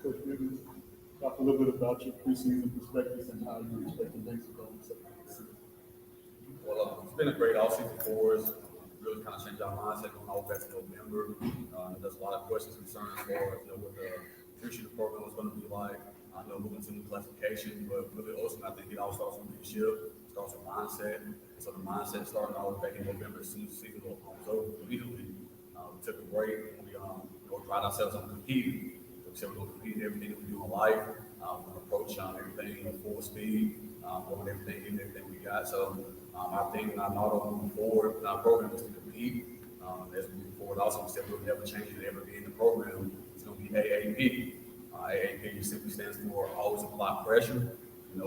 Coach Gibbons, talk a little bit about your preseason perspectives and how you expect things to go in the second season. Well, it's been a great offseason for us. Really kind of changed our mindset going all the way back to November. There's a lot of questions, concerns for what the future of the program was going to be like. I know moving to new classification, but really ultimately, I think it all starts with leadership, starts with mindset. So the mindset started all back in November as soon as the season was over immediately. We took a break. We pride ourselves on competing. We said we're going to compete in everything that we do in life. We're going to approach everything at full speed, going everything we got. So our thing, our motto moving forward, our program is to compete. As we move forward, also we said we'll never change it, ever be in the program. It's going to be AAP. AAP simply stands for always apply pressure.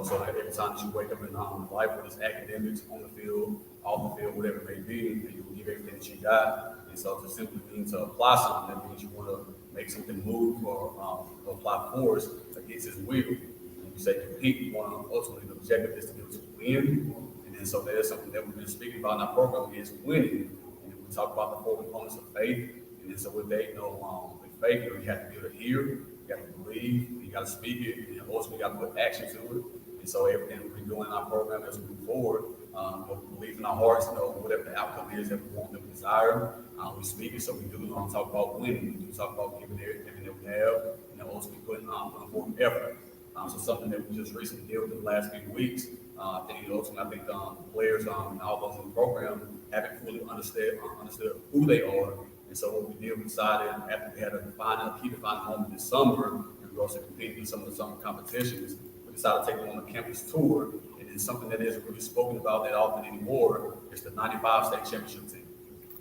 So every time that you wake up in life, whether it's academics, on the field, off the field, whatever it may be, you will give everything that you got. And so to simply mean to apply something, that means you want to make something move or apply force against his will. When you say compete, you want to ultimately the objective is to be able to win. And then so there's something that we've been speaking about in our program is winning. And then we talk about the 4 components of faith. And then so with that, with faith, you have to be able to hear, you got to believe, you got to speak it, and ultimately you got to put action to it. And so everything we've been doing in our program as we move forward, we believe in our hearts, whatever the outcome is that we want, that we desire, we speak it. So we do talk about winning, we do talk about giving everything that we have, ultimately putting forth effort. So something that we just recently did within the last few weeks. I think the players and all those in the program haven't fully understood who they are. And so what we did, we decided after we had a key defining moment this summer, and we also competed in some of the summer competitions, we decided to take them on a campus tour. And then something that isn't really spoken about that often anymore is the 95 state championship team.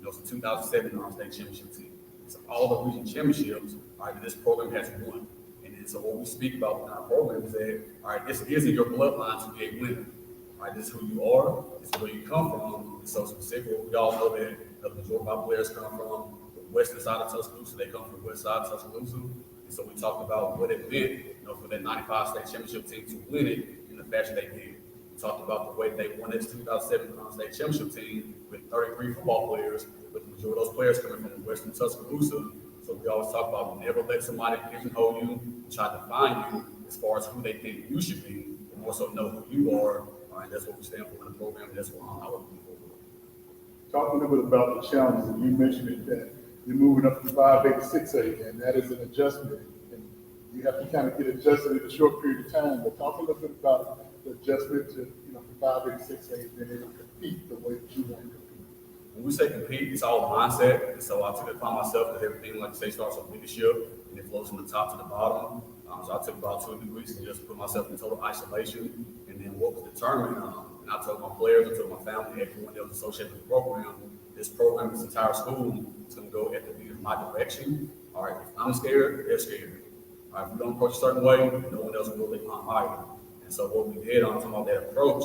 It's the 2007 state championship team. So all the region championships, this program has won. And then so what we speak about in our program is that, this isn't your bloodline to be a winner. This is who you are, this is where you come from. And so specifically, we all know that the majority of our players come from the western side of Tuscaloosa. They come from the west side of Tuscaloosa. And so we talked about what it meant, for that 95 state championship team to win it in the fashion they did. We talked about the way they won this 2007 state championship team with 33 football players, with the majority of those players coming from western Tuscaloosa. So we always talk about never let somebody pigeonhole you and try to define you as far as who they think you should be, and more so know who you are. That's what we stand for in the program. That's what I would move forward. Talk a little bit about the challenges. You mentioned it that you're moving up from 5A to 6A, and that is an adjustment. And you have to kind of get adjusted in a short period of time. But talk a little bit about the adjustment to from 5A to 6A, and being able to compete the way that you want to compete. When we say compete, it's all mindset. And so I took it upon myself that everything, like I say, starts with leadership, and it flows from the top to the bottom. So I took about 2 or 3 weeks and just put myself in total isolation. And then what was determined, and I told my players, I told my family, everyone that was associated with the program, this program, this entire school, is going to go at the lead of my direction. If I'm scared, they're scared. If we don't approach a certain way, no one else will really either. And so what we did, talking about that approach,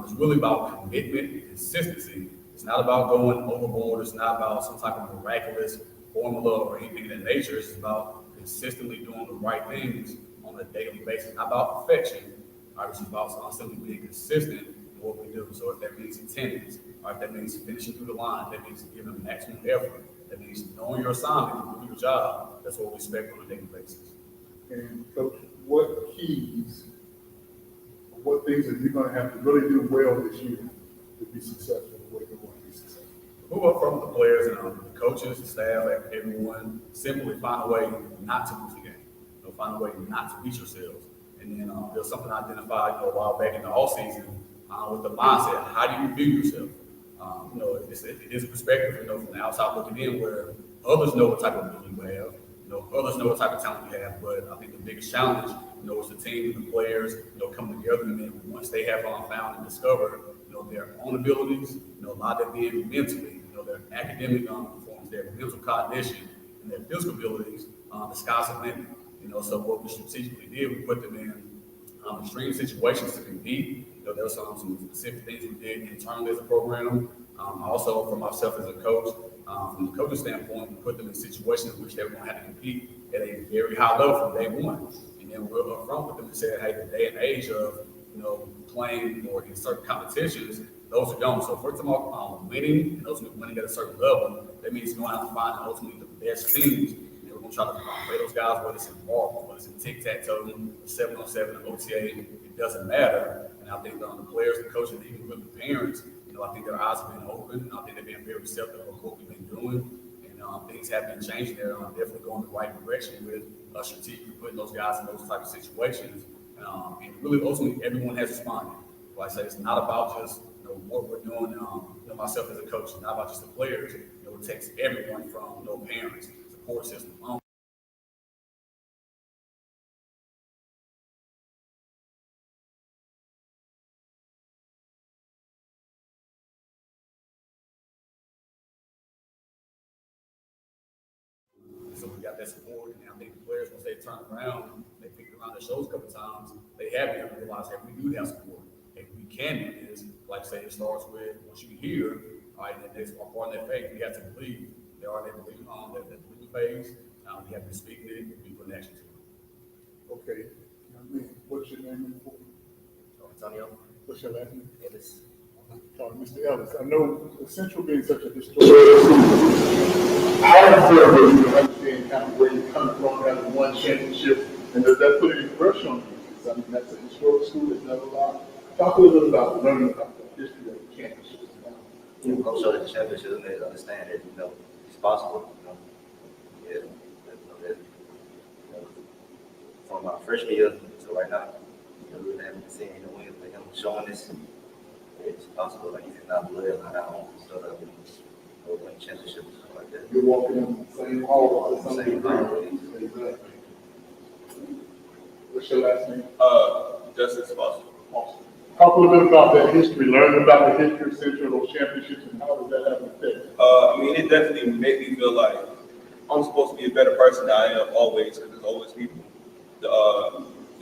is really about commitment and consistency. It's not about going overboard. It's not about some type of miraculous formula or anything of that nature. It's about consistently doing the right things on a daily basis. Not about perfection. It's about simply being consistent in what we do. So if that means attendance, if that means finishing through the line, that means giving maximum effort, that means knowing your assignment, doing your job, that's what we expect on a daily basis. And Coach, what keys, what things are you going to have to really do well this year to be successful, the way you want to be successful? Move up from the players and the coaches, the staff, everyone, simply find a way not to lose the game. Find a way not to beat yourselves. And then there's something I identified a while back in the offseason with the mindset. How do you view yourself? It is a perspective, from the outside looking in, where others know what type of ability you have. Others know what type of talent you have. But I think the biggest challenge, is the team, the players, come together, and then once they have found and discovered, their own abilities, a lot of them being mentally, their academic performance, their mental cognition, and their physical abilities, the sky's the limit. So what we strategically did, we put them in extreme situations to compete. There were some specific things we did internally as a program. Also, for myself as a coach, from the coaching standpoint, we put them in situations in which they were going to have to compete at a very high level from day one. And then we're upfront with them and said, hey, the day and age of playing or in certain competitions, those are gone. So if we're talking about winning and ultimately winning at a certain level, that means going out and finding ultimately the best teams. We're gonna try to play those guys, whether it's in ball, whether it's in tic-tac-toe, 7-on-7, OTA, it doesn't matter. And I think the players, the coaches, even with the parents, I think their eyes have been open. I think they've been very receptive of what we've been doing. And things have been changing there. I'm definitely going the right direction with strategically putting those guys in those type of situations. And really, ultimately, everyone has responded. Like I say, it's not about just what we're doing. Myself as a coach, it's not about just the players. It takes everyone from parents, support system. So we got that support, and I think the players, once they turn around, they picked around their shoulders a couple times, they have been able to realize that we do have support. If we can do this, like I say, it starts with once you hear, all right, then there's part of that faith. We have to believe. There are that belief that belief phase. We have to speak it, we put an action to it. Okay. What's your name? Antonio. What's your last name? Ellis. Mr. Ellis, I know the Central being such a historic I observe that you understand kind of where you're coming from, having one championship, and does that put any pressure on you? I mean, that's a historic school that's done a lot. Talk a little bit about learning about the history of the championship. I'm sure that the championship made us understand that, it's possible, from my freshman year to right now, we really haven't seen any wins, but him showing this, it's possible, like, if not blood, not our own, so that we win championships, like that. You're walking in the same hall, Same hall. Exactly. What's your last name? Justice Foster. Awesome. Talk a little bit about that history, learning about the history of Central, those championships, and how does that have an effect? It definitely made me feel like I'm supposed to be a better person than I am always, because there's always people that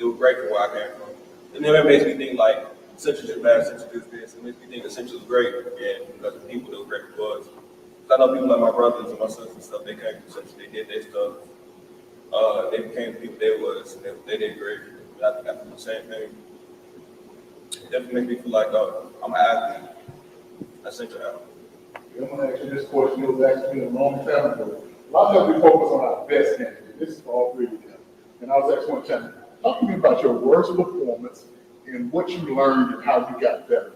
were grateful where I came from. And then it makes me think like Central is bad, Central is this. It makes me think that Central is great, and because the people that were grateful for us. I know people like my brothers and my sisters and stuff, they came from Central, they did their stuff. They became the people they did great. I think I feel the same thing. It definitely makes me feel like I'm an athlete. That's Central athlete. I'm going to ask you this question. It was actually a long time ago. A lot of times we focus on our best candidates. This is for all three of them. And I was asking one time, talk to me about your worst performance and what you learned and how you got better.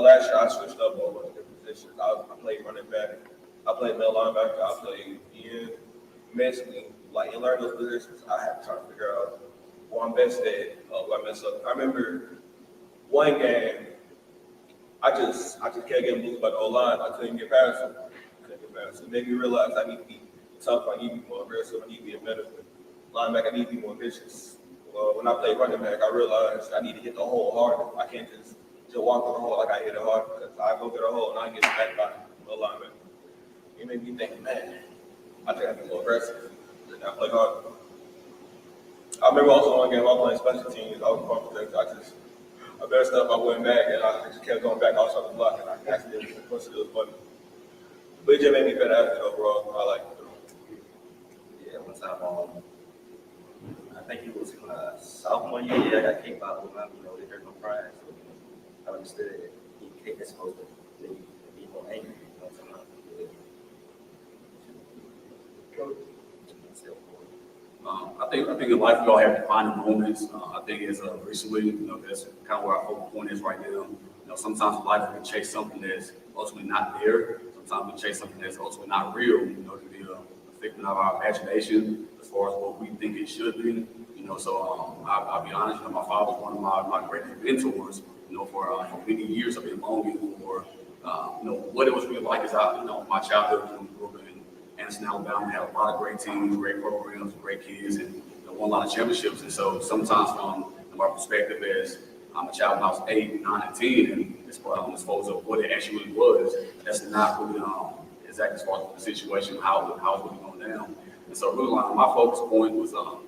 Last year I switched up over different positions. I played running back. I played middle linebacker. I played end. Mentally, like in learning those positions, I had to try to figure out what I'm best at, what I mess up. I remember one game, I just kept getting moved by the O-line. I couldn't get past him. It made me realize I need to be tough. I need to be more aggressive. I need to be a better linebacker. I need to be more vicious. When I played running back, I realized I need to hit the hole harder. I can't just walk through the hole like I hit it hard, because I go get a hole and I get back by the linebacker. It made me think, man, I think I can be more aggressive. And I play hard. I remember also one game I was playing special teams. I was pumped because I messed up. I went back and I just kept going back. I was trying to block and I accidentally pushed it. It was funny. But it just made me better athlete overall. I like it. Yeah, one time, I think it was sophomore year. Yeah, I got kicked out with they hurt my pride. So I understood that he kicked is supposed to make you be more angry. I think in life we all have defining moments. I think as recently, that's kind of where our focal point is right now. Sometimes in life we chase something that's ultimately not there. Sometimes we chase something that's ultimately not real. To be a figment of our imagination as far as what we think it should be. So I'll be honest. My father was one of my greatest mentors. For many years I've been longing for what it was really like as my childhood. Grew up in Anderson, Alabama, had a lot of great teams, great programs, great kids, and won a lot of championships. And so sometimes from my perspective as a child when I was 8, 9, and 10, and as far as what it actually really was, that's not really exactly as far as the situation, how it was really going down. And so really my focus point was that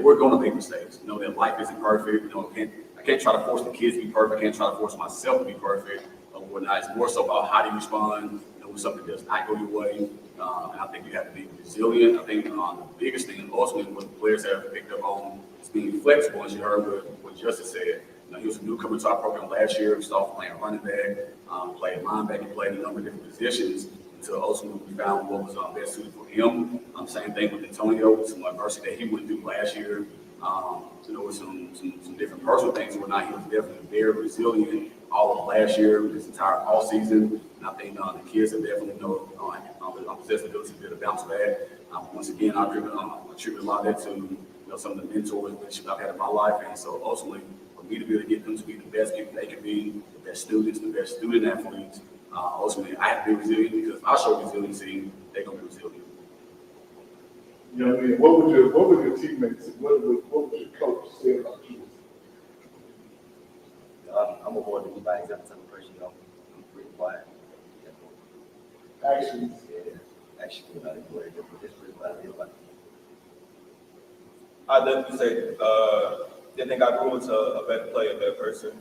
we're going to make mistakes. That life isn't perfect. I can't try to force the kids to be perfect. I can't try to force myself to be perfect. It's more so about how do you respond when something does not go your way. And I think you have to be resilient. I think the biggest thing, ultimately, what the players have picked up on is being flexible, as you heard what Justice said. He was a newcomer to our program last year. He started playing running back, played linebacker, played a number of different positions until ultimately we found what was best suited for him. Same thing with Antonio, some adversity that he went through last year. With some different personal things and whatnot. He was definitely very resilient all of last year, this entire all season. And I think the kids have definitely possess the ability to bounce back. Once again, I attribute a lot of that to some of the mentors which I've had in my life, and so ultimately for me to be able to get them to be the best people they can be, the best students, the best student athletes. Ultimately, I have to be resilient because if I show resiliency, they're gonna be resilient. You know what I mean? What would your teammates, what would your coach say about you? I'm avoid anybody except for the person, I'm pretty quiet. Actions. Yeah, actually, not anywhere different. Just pretty quiet. I definitely say, I think I grew into a better player, a better person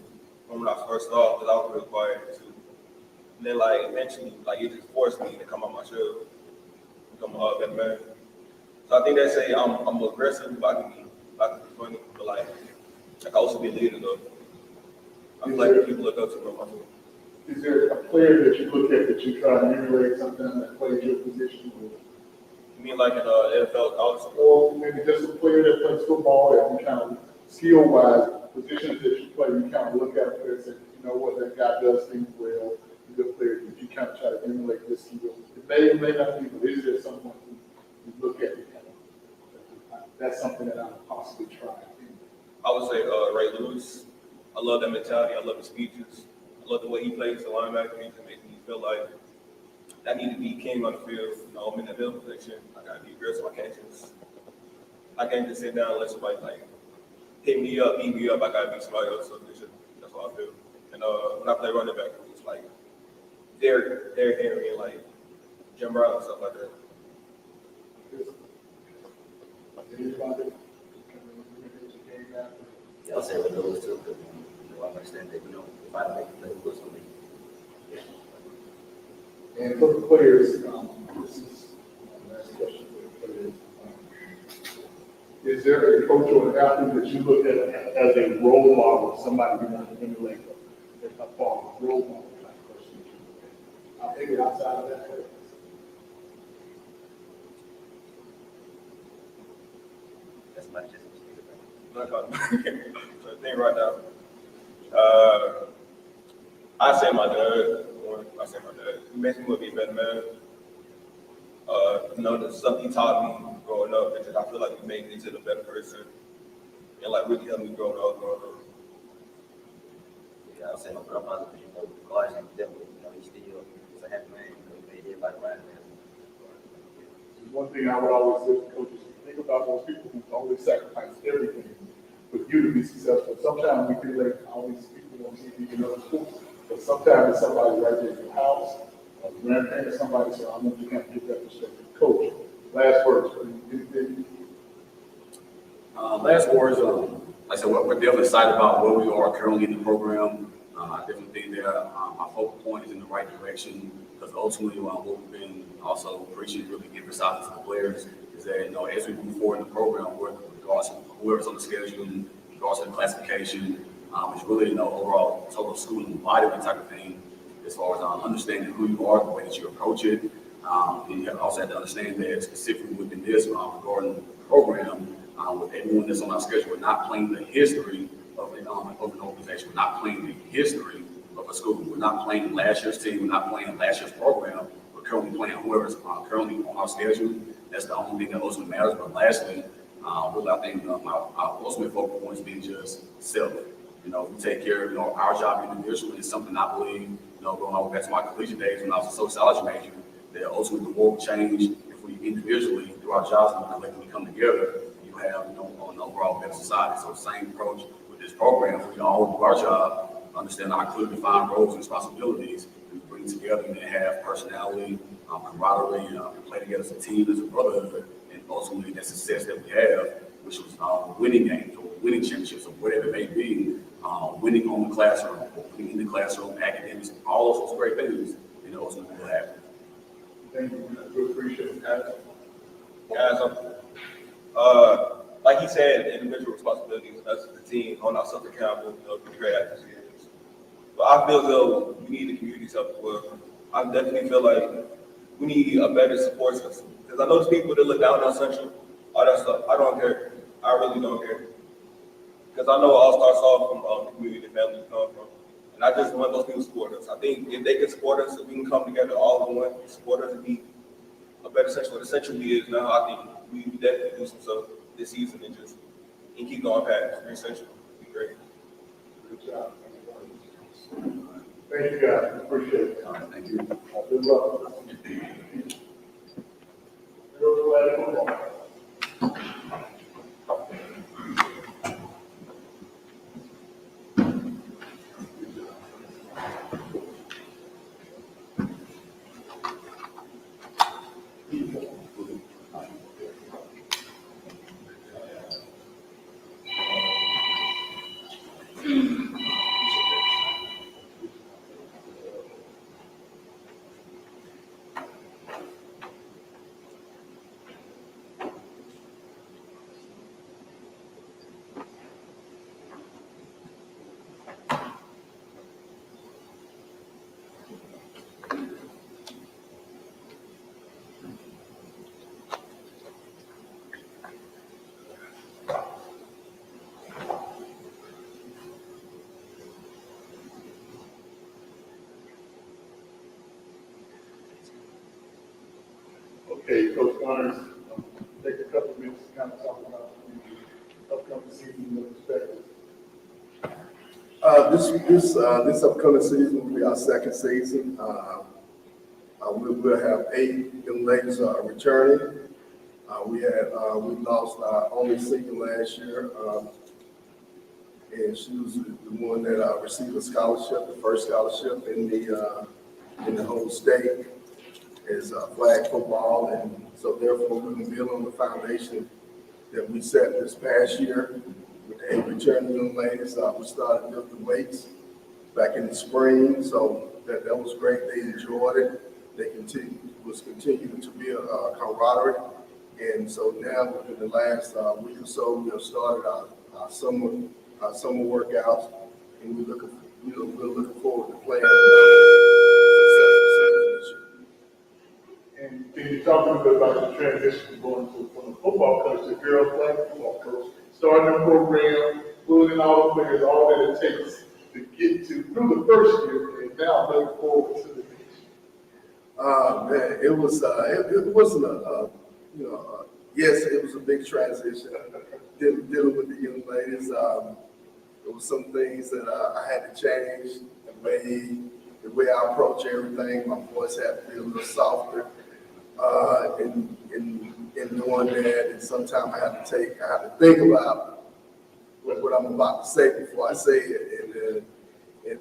when I first started, because I was real quiet too. And then, like, eventually, like, it just forced me to come out my shell, become a better man. So I think they say I'm aggressive, but I can be funny, but like, I can also be a leader though. I feel like people look up to me. Is there a player that you look at that you try to emulate something that plays your position? You mean like in NFL, college? Or maybe just a player that plays football that you kind of skill-wise, positions that you play, you kind of look at a player and say, you know what, that guy does things well, he's a good player, that you kind of try to emulate this skill. It may or may not be, but is there someone who you look at and kind of, that's something that I would possibly try? I would say Ray Lewis. I love that mentality. I love his speeches. I love the way he plays the linebacker. He makes me feel like I need to be king on the field. I'm in the middle position. I gotta be aggressive. I can't just sit down and let somebody like hit me up, beat me up. I gotta be somebody else. So that's how I feel. And when I play running back, it's like Derrick Henry and like Jim Brown and stuff like that. Yeah, I'll say with those too, because I understand that, if I make the play, who's going to be. And for the players, this is my last question for the players. Is there a coach or an athlete that you look at as a role model, somebody you want to emulate, a role model type person? I'll take it outside of that. That's my just So the thing right now, I say my dad. He makes me want to be a better man. The stuff he taught me growing up, and I feel like he made me into the better person, and like really helped me growing up. Yeah, I'll say my grandfather, because, God, he's still he's a happy man, he made everybody right there. One thing I would always say to coaches, think about those people who always sacrifice everything for you to be successful. Sometimes we feel like all these people on TV and other schools, but sometimes it's somebody right there in your house, a grandparent, somebody, so I want you to have to get that perspective. Coach, last words, anything? Last words, like I said, we're definitely excited about where we are currently in the program. I definitely think that our focal point is in the right direction, because ultimately what we've been also preaching, really emphasizing to the players, is that as we move forward in the program, regardless of whoever's on the schedule, regardless of the classification, it's really overall total school environment type of thing, as far as understanding who you are, the way that you approach it. And you also have to understand that specifically within this regarding the program, with everyone that's on our schedule, we're not playing the history of an organization. We're not playing the history of a school. We're not playing last year's team. We're not playing last year's program. We're currently playing whoever's currently on our schedule. That's the only thing that ultimately matters. But lastly, really, I think our ultimate focal point is being just self. We take care of our job individually. It's something I believe, going all the way back to my collegiate days when I was a sociology major, that ultimately the world will change if we individually do our jobs and collectively come together. You have an overall better society. So same approach with this program. We all do our job, understand our clearly defined roles and responsibilities, and bring together and have personality, camaraderie, play together as a team, as a brotherhood, and ultimately that success that we have, which was winning games or winning championships or whatever it may be, winning on the classroom, or winning in the classroom, academics, all those great things, ultimately will happen. Thank you. I do appreciate it. Guys, like like he said, individual responsibilities, us as the team, on ourselves accountable, for the great actors here. But I feel as though we need the community's help as well. I definitely feel like we need a better support system. Because I know there's people that look down on Central, all that stuff. I don't care. I really don't care. Because I know it all starts off from the community the family come from. And I just want those people to support us. I think if they can support us, if we can come together all in one, support us and be a better Central than the Central is now, I think we definitely do some stuff this season and keep going past. Green Central would be great. Good job. Thank you, guys. Appreciate it. All right, thank you. Good luck. Girls flag football. Okay, Coach Connors, take a couple of minutes to kind of talk about the upcoming season and perspective. This upcoming season will be our second season. We'll have 8 young ladies returning. We lost our only senior last year, and she was the one that received a scholarship, the first scholarship in the whole state is flag football, and so therefore we're going to build on the foundation that we set this past year with the 8 returning young ladies. We started lifting weights back in the spring, so that was great. They enjoyed it. They continuing to build camaraderie, and so now within the last week or so, we have started our summer workouts, and we're looking forward to playing. And can you talk a little bit about the transition going from a football coach to girls flag football coach, starting a program, pulling all the players, all that it takes to get through the first year, and now look forward to the next year? Man, it wasn't yes, it was a big transition dealing with the young ladies. There was some things that I had to change, the way I approach everything. My voice had to be a little softer. In doing that, and sometimes I have to think about what I'm about to say before I say it, and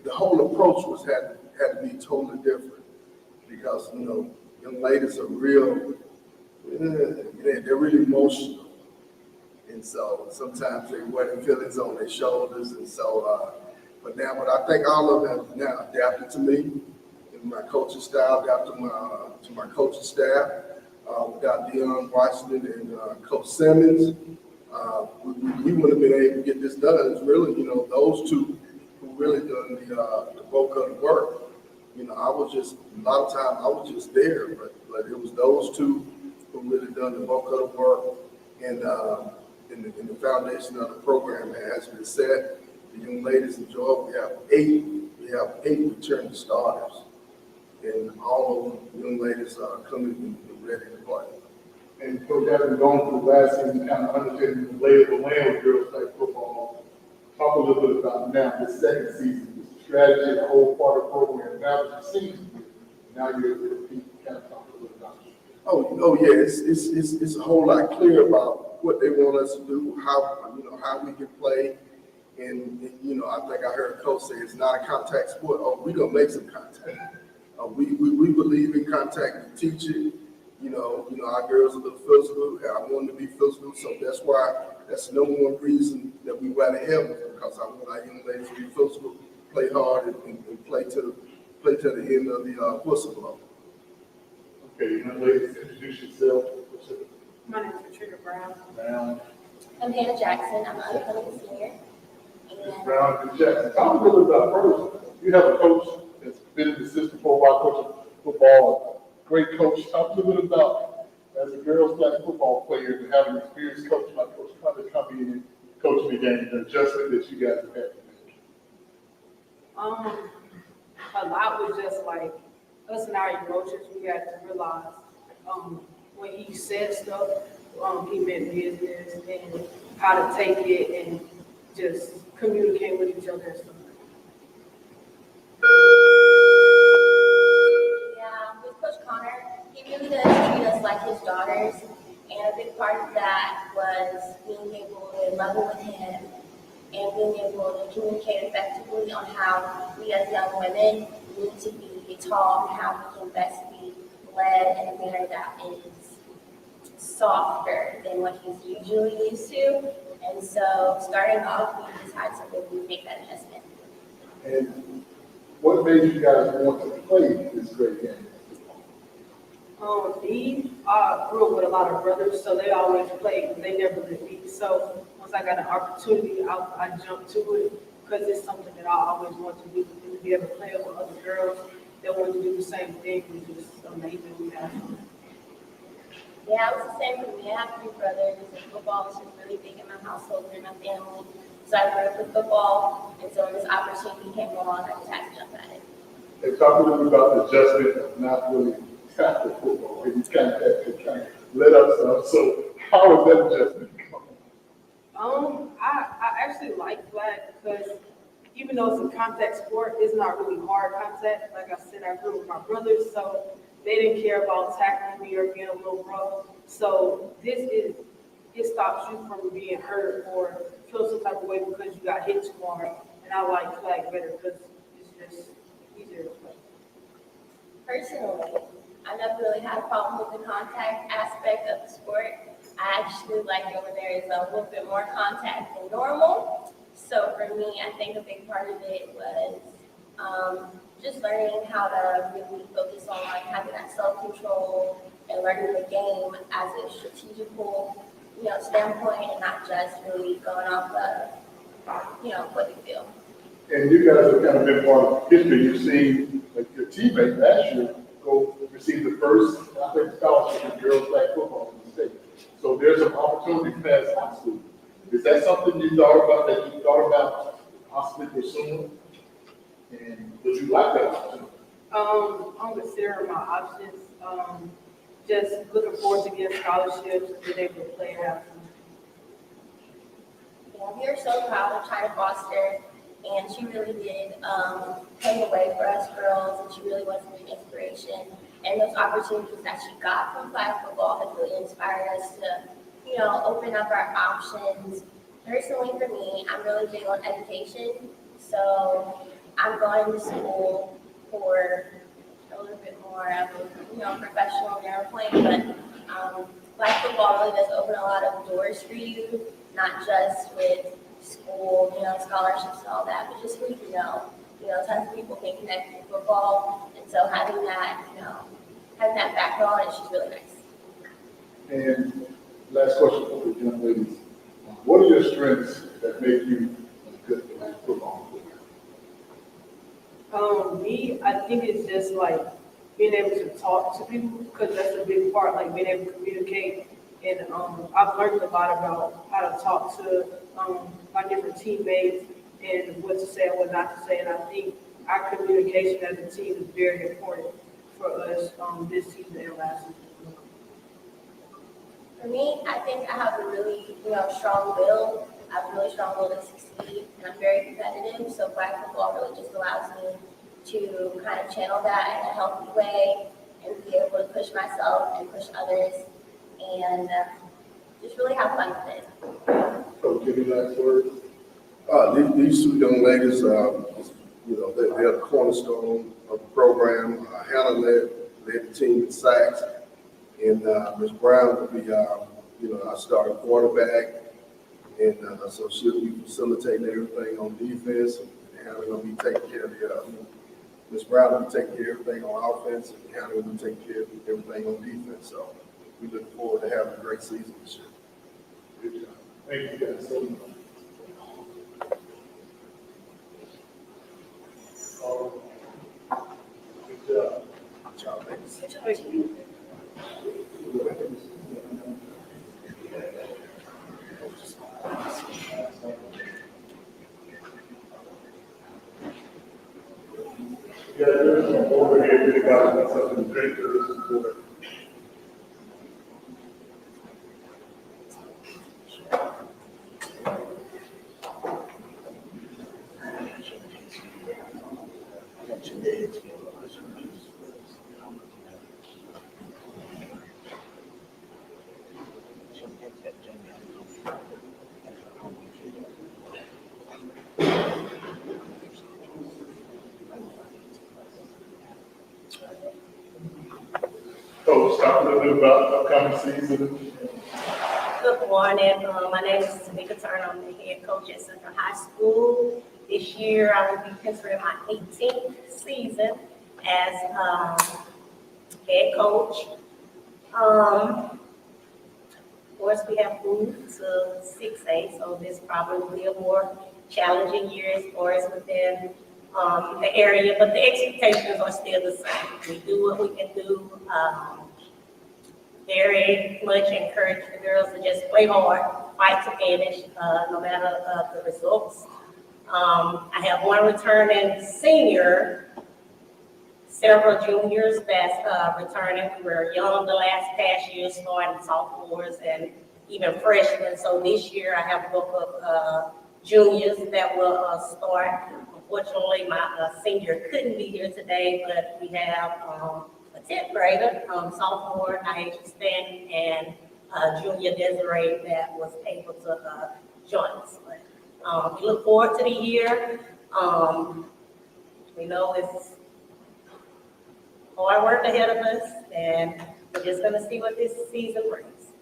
the whole approach had to be totally different, because young ladies are they're really emotional, and so sometimes they wear their feelings on their shoulders, and so but I think all of them have now adapted to me. My coaching style, adapted to my coaching staff. We got Deion Washington and Coach Simmons. We wouldn't have been able to get this done. It's really, those two who really done the bulk of the work. I was just, a lot of times I was just there, but it was those two who really done the bulk of the work. And in the foundation of the program has been set. The young ladies enjoy. We have eight returning starters. And all of the young ladies are coming and ready to play. And Coach, having gone through last season, kind of understanding the lay of the land with girls flag football, talk a little bit about now the second season, the strategy, the whole part of the program. Now that you've seen it, now you're able to kind of talk a little bit about it. Oh yeah, it's a whole lot clear about what they want us to do, how we can play. And I think I heard a coach say it's not a contact sport. Oh, we're gonna make some contact. We believe in contact. We teach it. Our girls are a little physical. I want them to be physical, so that's the number one reason that we rather have them, because I want our young ladies to be physical, play hard, and play to the end of the whistle blow. Okay, young ladies, introduce yourself. My name is Katrina Brown. Brown. I'm Hannah Jackson. I'm an upcoming senior. Ms. And Brown and Jackson, talk a little bit about first, you have a coach that's been in the system for a while, coaching football, great coach. Talk a little bit about, as a girls' flag football player, and having an experienced coach like Coach Hunter come in and coaching the game, the adjustment that you guys have had to make. A lot was just like us and our emotions. We had to realize when he said stuff, he meant business and how to take it and just communicate with each other and stuff. yeah, with Coach Connor, he really does treat us like his daughters. And a big part of that was being able to level with him and being able to communicate effectively on how we as young women need to be taught and how we can best be led in a manner that is softer than what he's usually used to. And so starting off, we decided to make that investment. And what made you guys want to play this great game? I grew up with a lot of brothers, so they always played, but they never let me. So once I got an opportunity, I jumped to it because it's something that I always wanted to do, and to be able to play with other girls that wanted to do the same thing was just amazing. We had fun. Yeah, it was the same for me. I have 3 brothers, and football was just really big in my household and in my family. So I grew up with football, and so when this opportunity came along, I just had to jump at it. And talk a little bit about the adjustment of not really tackle football, and you kind of had to kind of let up some. So how was that adjustment coming? I actually like flag because even though it's a contact sport, it's not really hard contact. Like I said, I grew up with my brothers, so they didn't care about tackling me or being a little rough. So it stops you from being hurt or feel some type of way because you got hit too hard. And I like flag better because it's just easier to play. Personally, I never really had a problem with the contact aspect of the sport. I actually like it when there is a little bit more contact than normal. So for me, I think a big part of it was just learning how to really focus on like having that self-control and learning the game as a strategical, standpoint and not just really going off of, what you feel. And you guys have kind of been part of history. You've seen like your teammate last year go receive the first athletic scholarship in girls' flag football in the state. So there's an opportunity past high school. Is that something you thought about possibly pursuing? And would you like that opportunity? I'm considering my options. Just looking forward to getting scholarships and being able to play and have fun. Yeah, we are so proud of China Foster, and she really did pave the way for us girls, and she really was an inspiration. And those opportunities that she got from flag football have really inspired us to, open up our options. Personally, for me, I'm really big on education, so I'm going to school for a little bit more of a, professional standpoint, but flag football really does open a lot of doors for you, not just with school, scholarships and all that, but just for you to know, tons of people can connect with football, and so having that, having that background is just really nice. And last question for the young ladies. What are your strengths that make you a good flag football player? Me, I think it's just like being able to talk to people because that's a big part, like being able to communicate. And I've learned a lot about how to talk to my different teammates and what to say and what not to say. And I think our communication as a team is very important for us this season and last season. For me, I think I have a really, strong will. I have a really strong will to succeed, and I'm very competitive. So flag football really just allows me to kind of channel that in a healthy way and be able to push myself and push others, and just really have fun with it. So give me last words. These 2 young ladies, they're the cornerstone of the program. Hannah led the team in sacks, and Ms. Brown will be, our starting quarterback, and so she'll be facilitating everything on defense, and Hannah will be taking care of Ms. Brown will be taking care of everything on offense, and Hannah will be taking care of everything on defense. So we look forward to having a great season this year. Good job. Thank you guys so much. All right. Good job. Yeah, there's some over here, big guys, something to drink to this board. Coach, talk a little bit about upcoming season. Good morning. My name is Tamika Turner. I'm the head coach at Central High School. This year, I will be considering my 18th season as head coach. Of course, we have moved to 6A, so this probably will be a more challenging year as far as within the area, but the expectations are still the same. We do what we can do. Very much encourage the girls to just play hard, fight to finish, no matter the results. I have one returning senior, several juniors that's returning. We were young the past year, starting sophomores and even freshmen. So this year I have a group of juniors that will start. Unfortunately, my senior couldn't be here today, but we have a 10th grader, sophomore Naisha Stanton, and junior Desiree that was able to join us. But, we look forward to the year. We know it's hard work ahead of us, and we're just going to see what this season brings.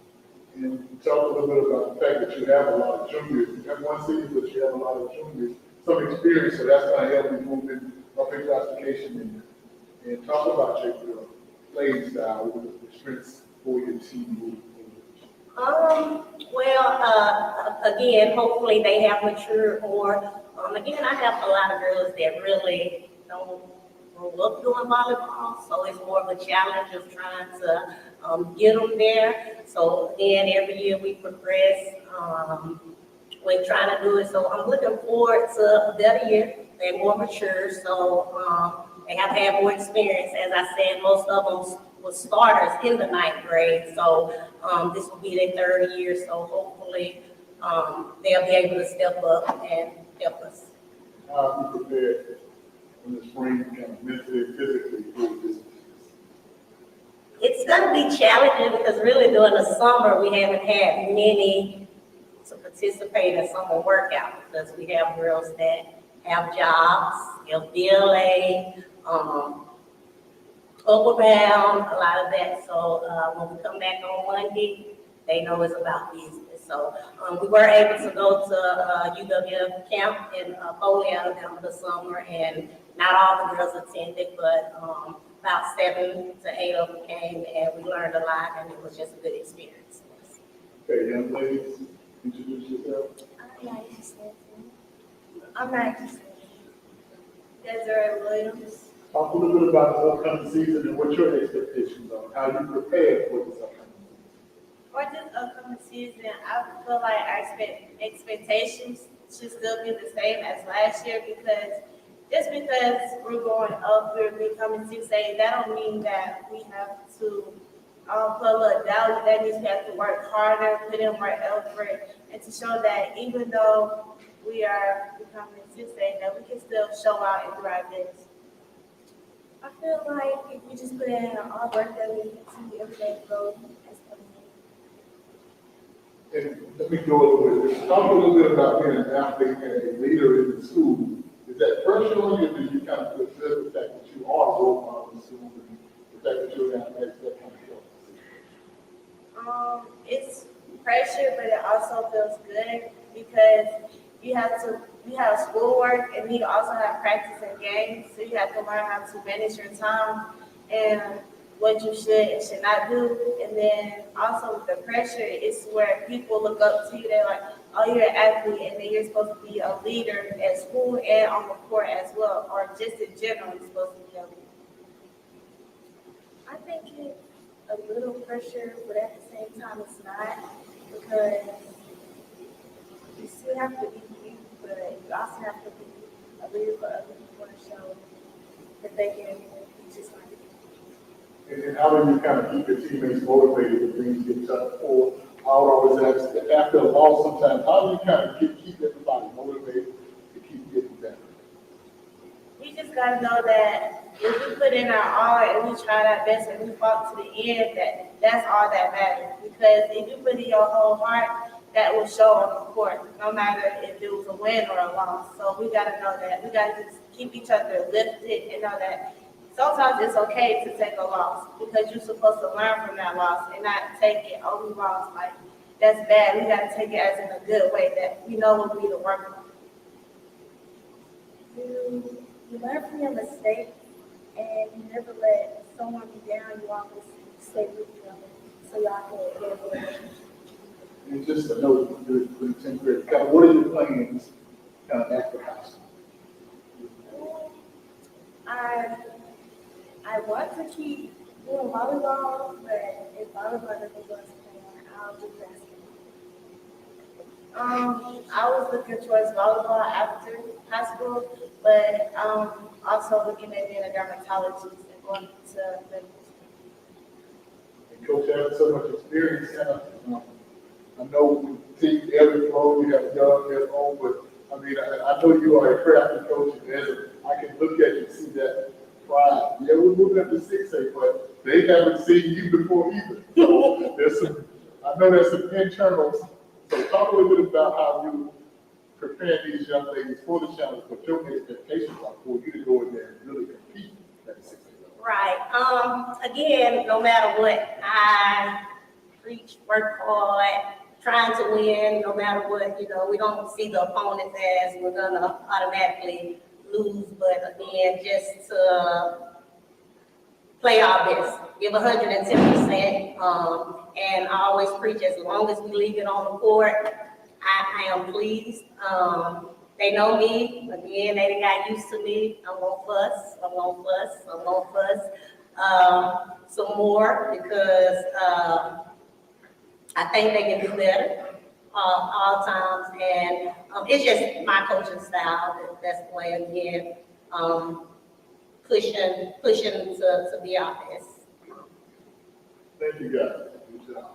And talk a little bit about the fact that you have a lot of juniors. You have one season, but you have a lot of juniors, some experience, so that's going to help you move in up in classification. And talk about your playing style, with the strengths for your team moving forward. Again, hopefully they have matured more. Again, I have a lot of girls that really don't grow up doing volleyball, so it's more of a challenge of trying to get them there. So again, every year we progress when trying to do it. So I'm looking forward to a better year. They're more mature, so they have had more experience. As I said, most of them were starters in the 9th grade, so this will be their 3rd year. So hopefully they'll be able to step up and help us. How have you prepared in the spring, kind of mentally and physically for this? It's going to be challenging because really during the summer we haven't had many to participate in summer workout because we have girls that have jobs, FBLA, Upward Bound, a lot of that. So when we come back on Monday, they know it's about business. So we were able to go to UWF camp in Foley, Alabama this summer, and not all the girls attended, but about 7 to 8 of them came, and we learned a lot, and it was just a good experience. Okay, young ladies, introduce yourself. I'm not just Desiree Williams. Talk a little bit about the upcoming season and what your expectations are, how you prepared for this upcoming season. For this upcoming season, I feel like our expectations should still be the same as last year because just because we're going up, we're becoming 6A, that don't mean that we have to put a little doubt. That means we have to work harder, put in more effort, and to show that even though we are becoming 6A, that we can still show out and do our best. I feel like if we just put in all work that we see every day grow as a And let me go a little bit. Talk a little bit about being an athlete and a leader in the school. Is that pressure on you, or do you kind of feel good the fact that you are a role model in the school and the fact that you're an athlete, that kind of helps? It's pressure, but it also feels good because you have schoolwork and you also have practice and games, so you have to learn how to manage your time and what you should and should not do. And then also with the pressure, it's where people look up to you. They're like, oh, you're an athlete, and then you're supposed to be a leader at school and on the court as well, or just in general, you're supposed to be a leader? I think it's a little pressure, but at the same time, it's not, because you still have to be you, but you also have to be a leader for other people to show that they can be just like you. And how do you kind of keep your teammates motivated when things get tough? Or I would always ask, after a loss sometimes, how do you kind of keep everybody motivated to keep getting better? We just gotta know that if we put in our all and we tried our best and we fought to the end, that's all that matters. Because if you put in your whole heart, that will show on the court, no matter if it was a win or a loss. So we gotta know that. We gotta just keep each other lifted and know that sometimes it's okay to take a loss because you're supposed to learn from that loss and not take it, oh, we lost, like, that's bad. We gotta take it as in a good way that we know what we need to work on. You learn from your mistakes, and you never let someone be down. You always stay with them, so y'all can get a relationship. And just to know, you're in 10th grade, kind of what are your plans kind of after high school? I want to keep doing volleyball, but if volleyball doesn't go to plan, I'll do basketball. I was looking towards volleyball after high school, but also looking at being a dermatologist and going to medical school. And Coach having so much experience, I know we teach every flow, you have young, you have old, but I mean, I know you are a crafty coach, and I can look at you and see that pride. Yeah, we're moving up to 6A, but they haven't seen you before either. So I know there's some internals. So talk a little bit about how you prepare these young ladies for the challenge, but your expectations are for you to go in there and really compete at the 6A level. Right. Again, no matter what, I preach, work hard, trying to win, no matter what, we don't see the opponents as we're gonna automatically lose, but again, just to play our best, give 110%. And I always preach, as long as we leave it on the court, I am pleased. They know me. Again, they done got used to me. I'm gonna fuss. I'm gonna fuss. I'm gonna fuss some more because I think they can do better all times. And it's just my coaching style. That's the way, again, pushing to be our best. Thank you, guys. Good job.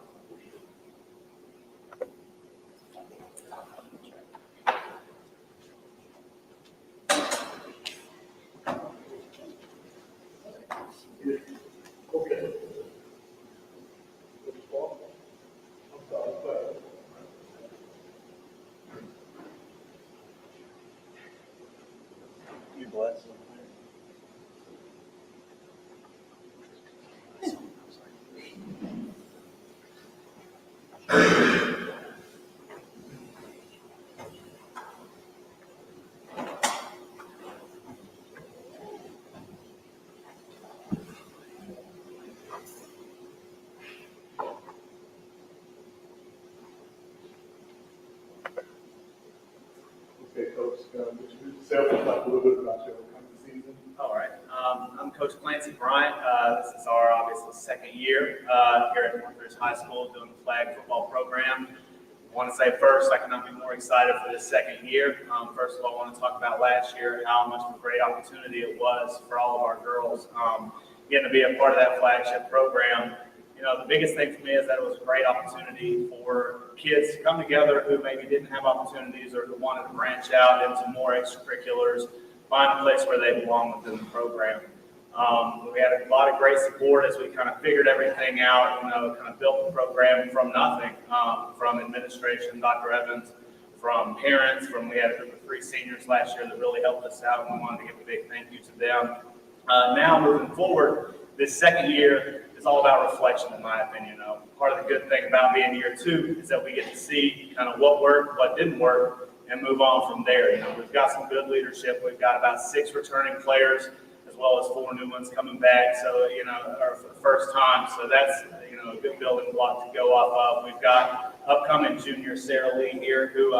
Yeah. Okay. I'm sorry, but You bless. okay, Coach, introduce yourself and talk a little bit about your upcoming season. All right. I'm Coach Clancy Bryant. This is our obviously second year here at Northridge High School doing the flag football program. I want to say first, I cannot be more excited for this second year. First of all, I want to talk about last year, how much of a great opportunity it was for all of our girls getting to be a part of that flagship program. The biggest thing for me is that it was a great opportunity for kids to come together who maybe didn't have opportunities or who wanted to branch out into more extracurriculars, find a place where they belong within the program. We had a lot of great support as we kind of figured everything out, kind of built the program from nothing, from administration, Dr. Evans, from parents, we had a group of 3 seniors last year that really helped us out, and we wanted to give a big thank you to them. Now moving forward, this second year is all about reflection, in my opinion. Part of the good thing about being year 2 is that we get to see kind of what worked, what didn't work, and move on from there. We've got some good leadership. We've got about 6 returning players, as well as 4 new ones coming back. So, or for the first time. So that's, a good building block to go off of. We've got upcoming junior Sarah Lee here, who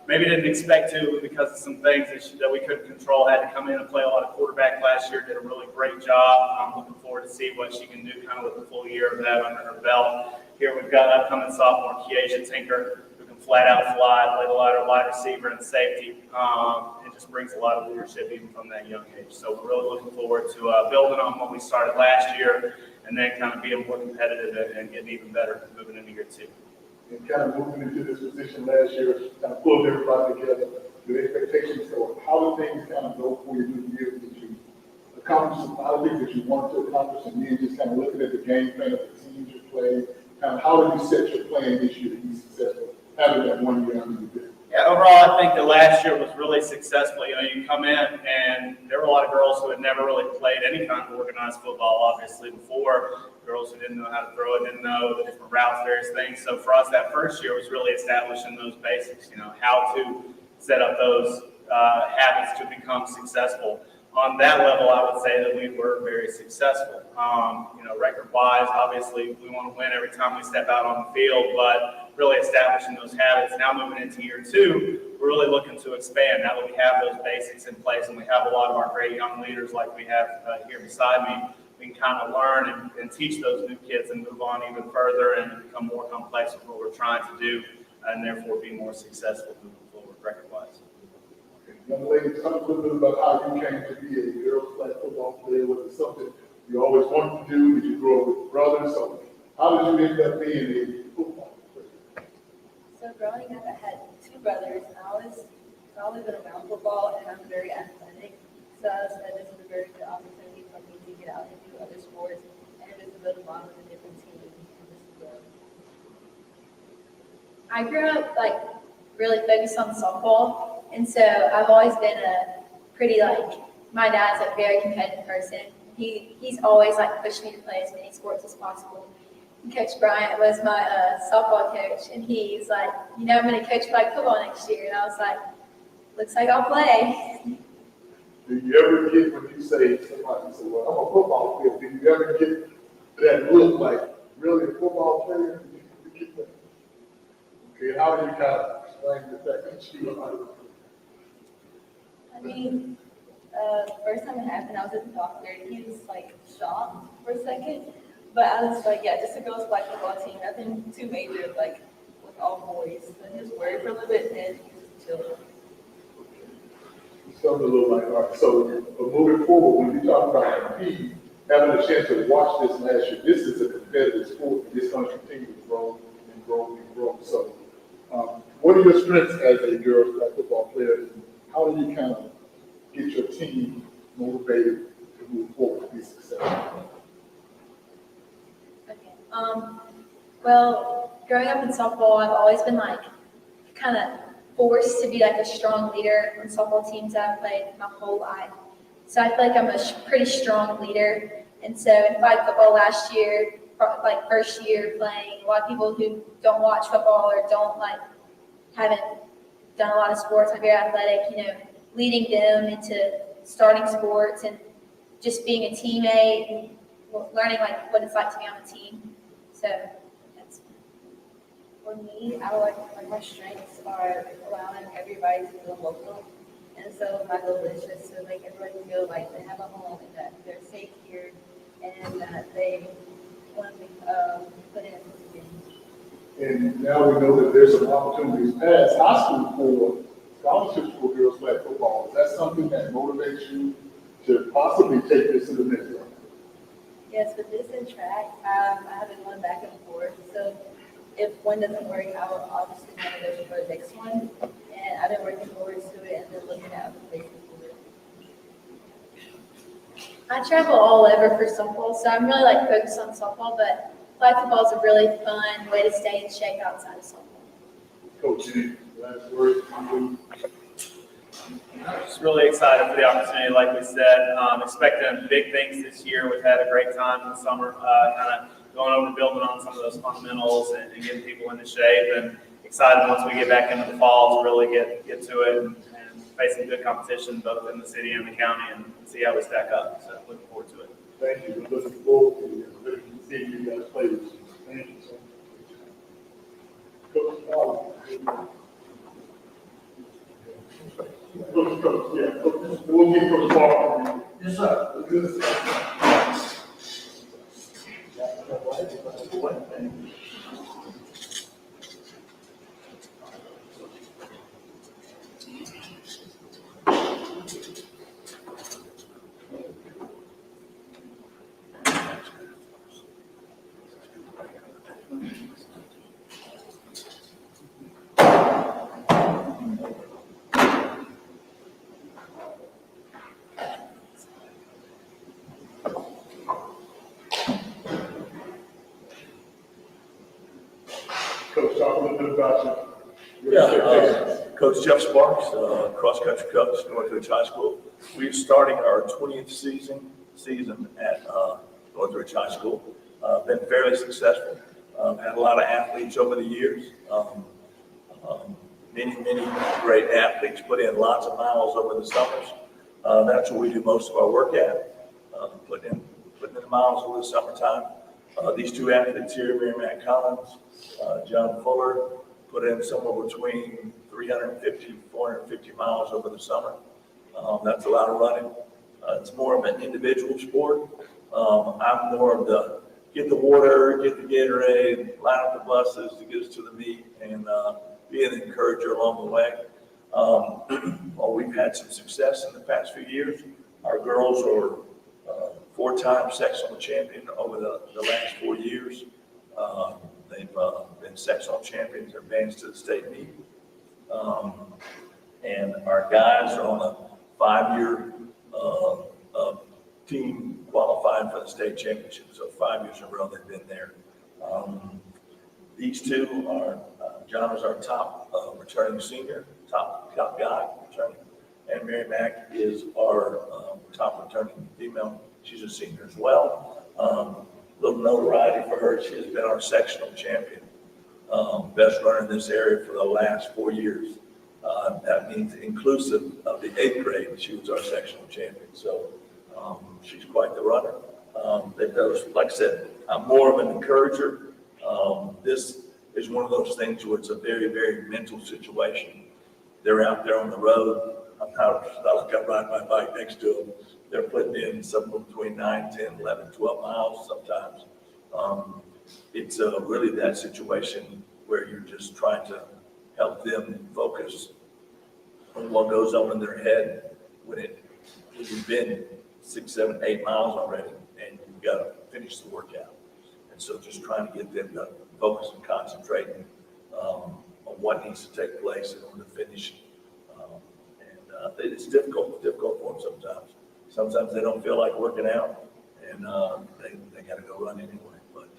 maybe didn't expect to because of some things that we couldn't control. Had to come in and play a lot of quarterback last year. Did a really great job. I'm looking forward to see what she can do kind of with a full year of that under her belt. Here we've got upcoming sophomore Kiesha Tinker, who can flat out fly, play the wide receiver and safety, and just brings a lot of leadership even from that young age. So we're really looking forward to building on what we started last year and then kind of being more competitive and getting even better moving into year 2. And kind of moving into this position last year, kind of pulled everybody together, the expectations. So how do things kind of go for you through the year? Did you accomplish a lot of things that you wanted to accomplish, and then just kind of looking at the game plan of the teams you play, kind of how did you set your plan this year to be successful, having that 1 year under your belt? Yeah, overall, I think that last year was really successful. You know, you come in and there were a lot of girls who had never really played any kind of organized football, obviously, before. Girls who didn't know how to throw it, didn't know the different routes, various things. So for us, that first year was really establishing those basics, you know, how to set up those habits to become successful. On that level, I would say that we were very successful. You know, record-wise, obviously, we want to win every time we step out on the field, but really establishing those habits. Now moving into year 2, we're really looking to expand. Now that we have those basics in place and we have a lot of our great young leaders like we have here beside me, we can kind of learn and teach those new kids and move on even further and become more complex with what we're trying to do and therefore be more successful moving forward record-wise. Young lady, tell me a little bit about how you came to be a girls' flag football player. Was it something you always wanted to do? Did you grow up with brothers? So how did you end up being a football player? So growing up, I had 2 brothers. I've always been around football, and I'm very athletic. So I said this is a very good opportunity for me to get out and do other sports and just to build a bond with a different team. I grew up really focused on softball, and so I've always been a pretty my dad's a very competitive person. He's always pushed me to play as many sports as possible. And Coach Bryant was my softball coach, and he's like, I'm going to coach flag football next year, and I was like, looks like I'll play. Do you ever get, when you say, somebody say, well, I'm a football player, do you ever get that look like, really a football player? Okay, how do you kind of explain the fact that you are? I mean, the first time it happened, I was at the doctor, and he was shocked for a second. But I was like, yeah, just a girls' flag football team, nothing too major, with all boys. So he was worried for a little bit, and he was chill. Something a little all right. So, but moving forward, when you talk about competing, having a chance to watch this last year, this is a competitive sport, and it's going to continue to grow and grow and grow. So, what are your strengths as a girls' flag football player, and how do you kind of get your team motivated to move forward to be successful? Okay. Well, growing up in softball, I've always been kind of forced to be a strong leader on softball teams that I've played my whole life. So I feel like I'm a pretty strong leader. And so in flag football last year, first year playing, a lot of people who don't watch football or haven't done a lot of sports are very athletic, leading them into starting sports and just being a teammate and learning what it's like to be on a team. So that's For me, I would my strengths are allowing everybody to feel welcome. And so my goal is just to make everybody feel like they have a home and that they're safe here and that they want to put in the game. And now we know that there's some opportunities past high school for scholarships for girls' flag football. Is that something that motivates you to possibly take this to the next level? Yes, with this and track, I have been going back and forth. So if one doesn't work, I will obviously want to go for the next one. And I've been working forward to it and then looking at other places for it. I travel all over for softball, so I'm really focused on softball, but flag football is a really fun way to stay in shape outside of softball. Coach, any last words? I'm just really excited for the opportunity, like we said. Expecting big things this year. We've had a great time in the summer, kind of going over building on some of those fundamentals and getting people into shape. And excited once we get back into the fall to really get to it and face some good competition both in the city and the county and see how we stack up. So looking forward to it. Thank you. We're looking forward to seeing you guys play this. Thank you so much. Coach Paul. Coach, yeah, we'll get Coach Paul. Yes, sir. Coach, talk a little bit about your expectations. Coach Jeff Sparks, cross-country coach, Northridge High School. We're starting our 20th season at Northridge High School. Been fairly successful. Had a lot of athletes over the years. Many great athletes put in lots of miles over the summers. That's what we do most of our work at, putting in the miles over the summertime. These two athletes here, Mary Matt Collins, John Fuller, put in somewhere between 350, 450 miles over the summer. That's a lot of running. It's more of an individual sport. I'm more of the get the water, get the Gatorade, line up the buses to get us to the meet, and be an encourager along the way. Well, we've had some success in the past few years. Our girls are four-time sectional champion over the last 4 years. They've been sectional champions, advanced to the state meet. And our guys are on a 5-year team qualifying for the state championship. So 5 years in a row they've been there. These two are, John is our top returning senior, top guy returning. And Mary Mack is our top returning female. She's a senior as well. Little notoriety for her, she has been our sectional champion. Best runner in this area for the last 4 years. That means inclusive of the 8th grade, she was our sectional champion. So she's quite the runner. Like I said, I'm more of an encourager. This is one of those things where it's a very mental situation. They're out there on the road. I'm not like I ride my bike next to them. They're putting in somewhere between 9, 10, 11, 12 miles sometimes. It's really that situation where you're just trying to help them focus on what goes on in their head when you've been 6, 7, 8 miles already and you've got to finish the workout. And so just trying to get them to focus and concentrate on what needs to take place in order to finish. It's difficult for them sometimes. Sometimes they don't feel like working out, and they got to go run anyway. But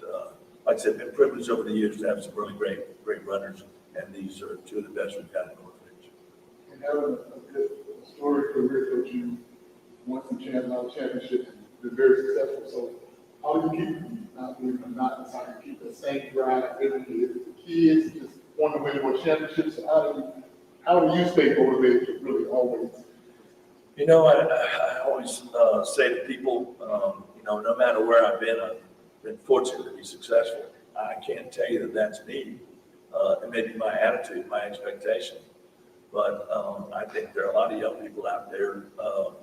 like I said, been privileged over the years to have some really great runners, and these are two of the best we've got in Northridge. And having a good story career, Coach, you won some championships, been very successful. So how do you keep, not how you keep the same drive every year? The kids just want to win more championships. So how do you stay motivated to really always? You know, I always say to people, no matter where I've been fortunate to be successful. I can't tell you that that's me. It may be my attitude, my expectation. But I think there are a lot of young people out there all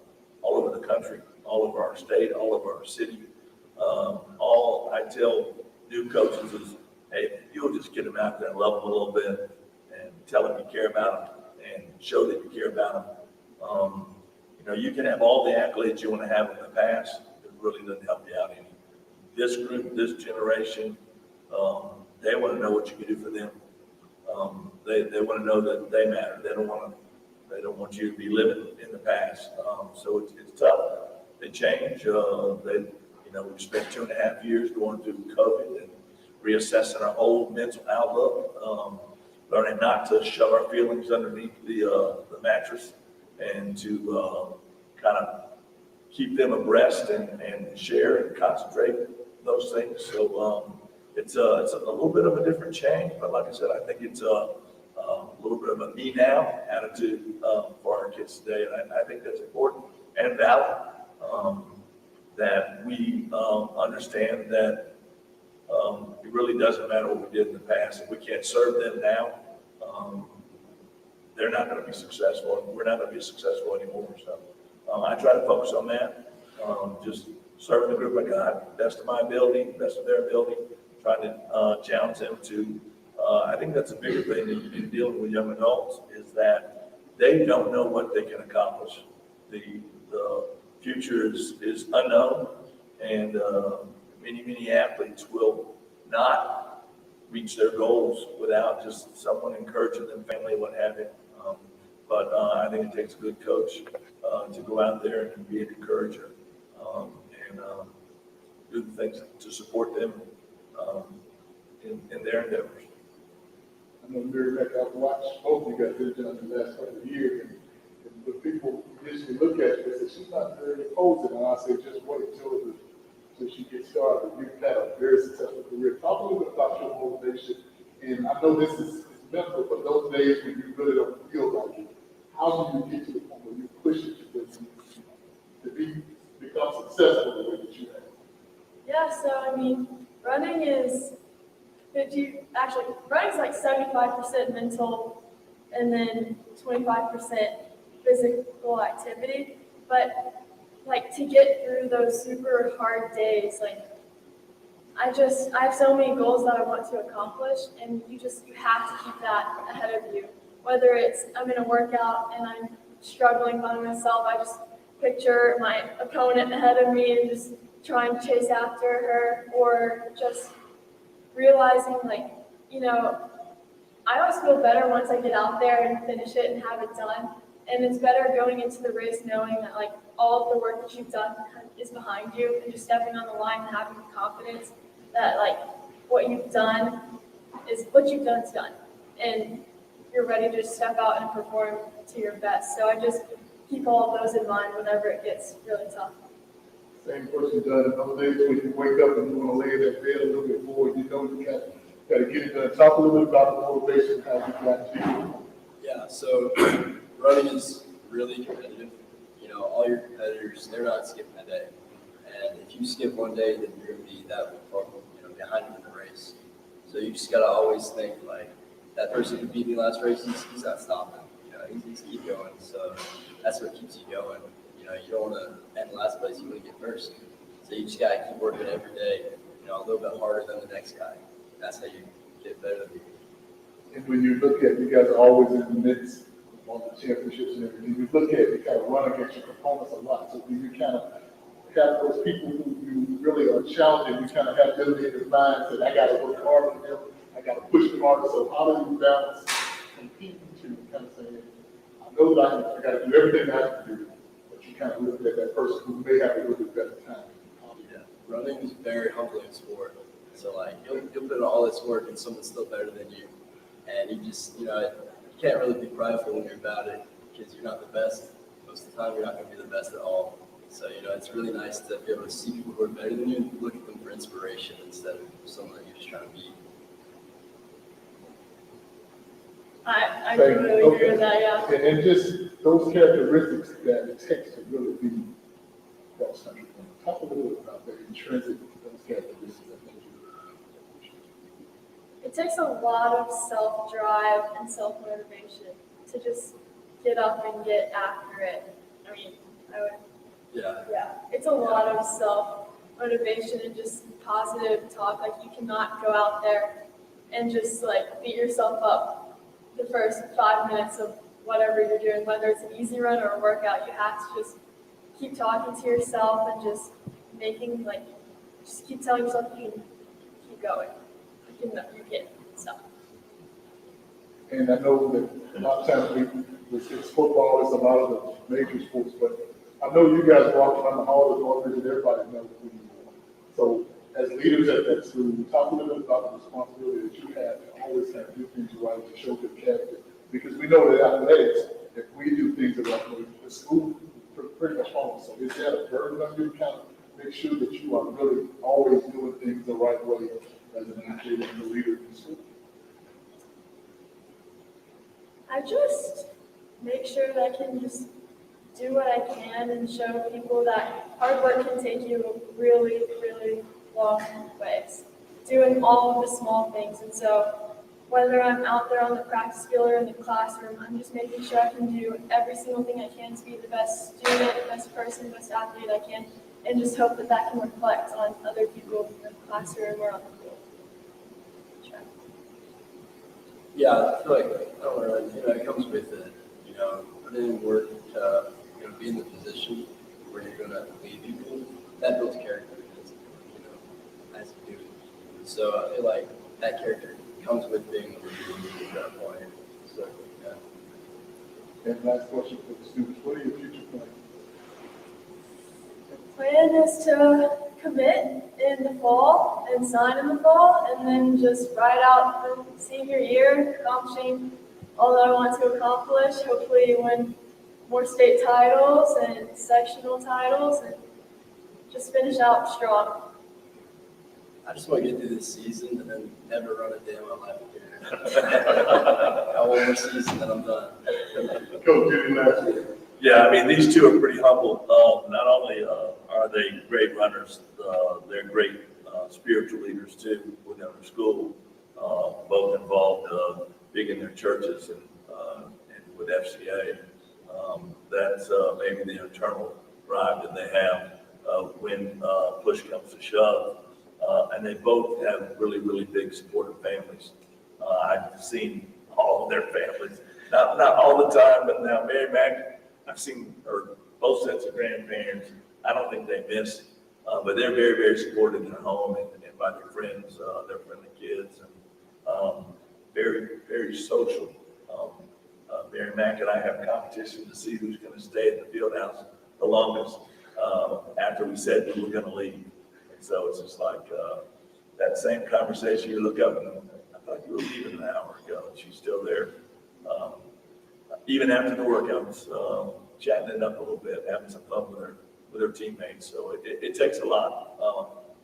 over the country, all over our state, all over our city. All I tell new coaches is, hey, if you'll just get them out there and love them a little bit and tell them you care about them and show that you care about them. You can have all the accolades you want to have in the past. It really doesn't help you out any. This group, this generation, they want to know what you can do for them. They want to know that they matter. They don't want you to be living in the past. So it's tough. They change. We spent 2.5 years going through COVID and reassessing our whole mental outlook, learning not to shove our feelings underneath the mattress, and to kind of keep them abreast and share and concentrate those things. So it's a little bit of a different change, but like I said, I think it's a little bit of a me now attitude for our kids today, and I think that's important and valid. That we understand that you really doesn't matter what we did in the past. If we can't serve them now, they're not going to be successful, and we're not going to be successful anymore. So I try to focus on that, just serving the group I got, best of my ability, best of their ability, trying to challenge them to. I think that's a bigger thing in dealing with young adults is that they don't know what they can accomplish. The future is unknown, and many athletes will not reach their goals without just someone encouraging them, family, what have you. But I think it takes a good coach to go out there and be an encourager and do the things to support them in their endeavors. I know Mary Beck, I've watched both of you guys do in the last couple of years, and when people initially look at you, they say, she's not very imposing, and I say, just wait till she gets started. You've had a very successful career. Talk a little bit about your motivation, and I know this is mental, but those days when you really don't feel like it, how do you get to the point where you push it to become successful the way that you have? Yeah, so I mean, running is running's like 75% mental and then 25% physical activity. But like to get through those super hard days, like I have so many goals that I want to accomplish, and you have to keep that ahead of you. Whether it's I'm in a workout and I'm struggling by myself, I just picture my opponent ahead of me and just try and chase after her, or just realizing like, I always feel better once I get out there and finish it and have it done. And it's better going into the race knowing that like all of the work that you've done is behind you, and just stepping on the line and having confidence that like what you've done is done. And you're ready to just step out and perform to your best. So I just keep all of those in mind whenever it gets really tough. Same person done. Those days when you wake up and you want to lay in that bed a little bit more, you got to get it done. Talk a little bit about the motivation, how you got to. Yeah, so running is really competitive. All your competitors, they're not skipping a day. And if you skip one day, then you're going to be that far, behind them in the race. So you just got to always think like, that person who beat me last race, he's not stopping. He needs to keep going. So that's what keeps you going. You don't want to end last place. You want to get first. So you just got to keep working every day, a little bit harder than the next guy. That's how you get better than people. And when you look at, you guys are always in the midst of all the championships and everything. You look at, you kind of run against your opponents a lot. So you kind of have those people who you really are challenging. You kind of have them in your mind that I got to work harder than them. I got to push them harder. So how do you balance competing to kind of saying, I know that I got to do everything I can do, but you kind of look at that person who may have a little bit better time. Yeah, running is a very humbling sport. So like you'll put in all this work and someone's still better than you, and you just you can't really be prideful when you're about it because you're not the best. Most of the time, you're not going to be the best at all. So it's really nice to be able to see people who are better than you and look at them for inspiration instead of someone that you're just trying to beat. I really agree with that, yeah. And just those characteristics that it takes to really be cross-country. Talk a little bit about that intrinsic, those characteristics that make you. It takes a lot of self-drive and self-motivation to just get up and get after it. Yeah, it's a lot of self-motivation and just positive talk. Like you cannot go out there and just like beat yourself up the first 5 minutes of whatever you're doing, whether it's an easy run or a workout. You have to just keep talking to yourself and just just keep telling yourself you can keep going. You can stop. And I know that a lot of times it's football, it's a lot of the major sports, but I know you guys walk around the halls of Northridge and everybody knows who you are. So as leaders at that school, talk a little bit about the responsibility that you have to always kind of do things right to show good character. Because we know that athletics, if we do things the right way, the school pretty much follows. So is that a burden on you to kind of make sure that you are really always doing things the right way as an athlete and a leader in the school? I just make sure that I can just do what I can and show people that hard work can take you a really, really long ways. doing all of the small things. And so whether I'm out there on the practice field or in the classroom, I'm just making sure I can do every single thing I can to be the best student, best person, best athlete I can, and just hope that that can reflect on other people in the classroom or on the field. Yeah, I feel like, I don't know, it comes with it, putting in work to, be in the position where you're gonna lead people, that builds character, as you do it. So I feel like that character comes with being able to do that point. So, yeah. And last question for the students, what are your future plans? Plan is to commit in the fall and sign in the fall, and then just ride out the senior year, accomplishing all that I want to accomplish. Hopefully win more state titles and sectional titles, and just finish out strong. I just want to get through this season and then never run a day in my life again. One more season, then I'm done. Coach, Judy, last year. Yeah, I mean, these two are pretty humble. Not only are they great runners, they're great spiritual leaders too within their school, both involved big in their churches and with FCA. That's maybe the internal drive that they have when push comes to shove. And they both have really, really big supportive families. I've seen all of their families, not all the time, but now Mary Mac, I've seen her both sets of grandparents. I don't think they miss, but they're very, very supportive in their home and by their friends, their friendly kids, and very, very social. Mary Mac and I have competition to see who's going to stay at the field house the longest after we said we were going to leave. And so it's just like that same conversation. You look up and I thought you were leaving an hour ago, and she's still there. Even after the workouts, chatting it up a little bit, having some fun with her teammates. So it takes a lot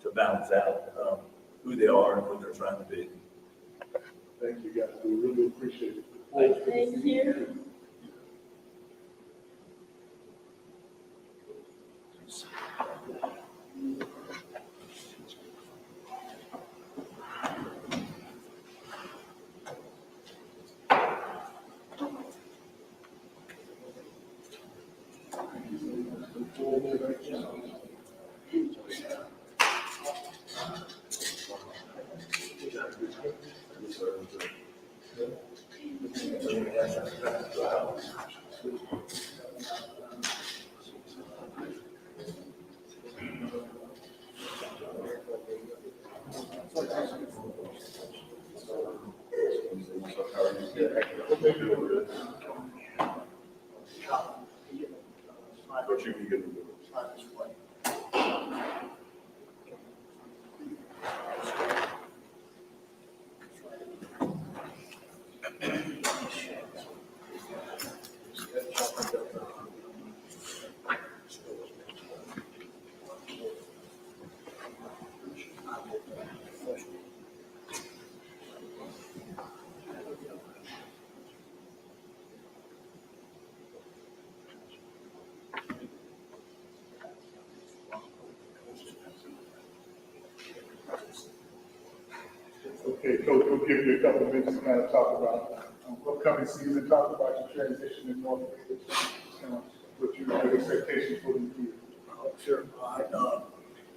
to balance out who they are and who they're trying to be. Thank you, guys. We really appreciate it. Thank you. Okay, Coach, we'll give you a couple of minutes to kind of talk about upcoming season, talk about your transition in North Vegas, what your expectations for the year. Sure. All right.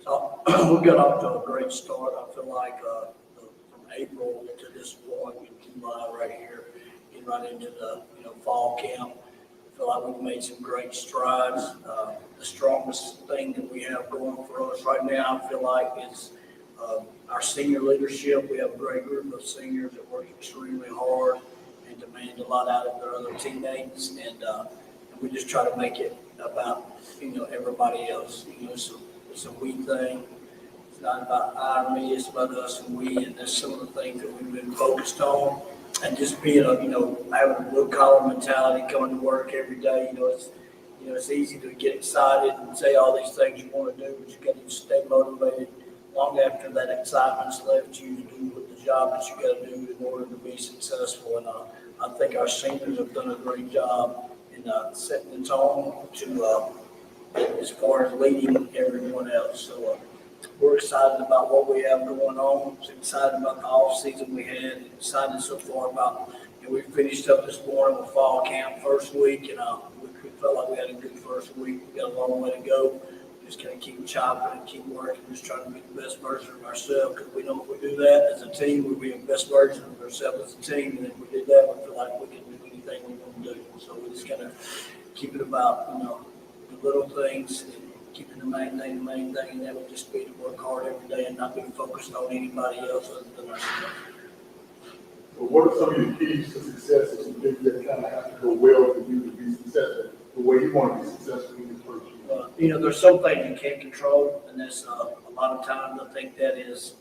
So we'll get off to a great start. I feel like from April to this point, in July right here, getting right into the fall camp. I feel like we've made some great strides. The strongest thing that we have going for us right now, I feel like, is our senior leadership. We have a great group of seniors that work extremely hard and demand a lot out of their other teammates, and we just try to make it about everybody else. It's a we thing. It's not about I or me. It's about us and we, and that's some of the things that we've been focused on. And just being having a blue collar mentality, coming to work every day. It's easy to get excited and say all these things you want to do, but you got to stay motivated long after that excitement's left you to do the job that you got to do in order to be successful. And I think our seniors have done a great job in setting the tone to as far as leading everyone else. So we're excited about what we have going on, excited about the off season we had, excited so far about, we finished up this morning with fall camp first week, and we felt like we had a good first week. We got a long way to go. Just kind of keep chopping and keep working, just trying to be the best version of ourselves, because we know if we do that as a team, we'll be the best version of ourselves as a team, and if we did that, we feel like we can do anything we want to do. So we just kind of keep it about, the little things, and keeping the main thing, and that would just be to work hard every day and not be focused on anybody else other than ourselves. Well, what are some of your keys to success that you think that kind of have to go well for you to be successful, the way you want to be successful in this first year? There's some things you can't control, and that's a lot of times I think that is,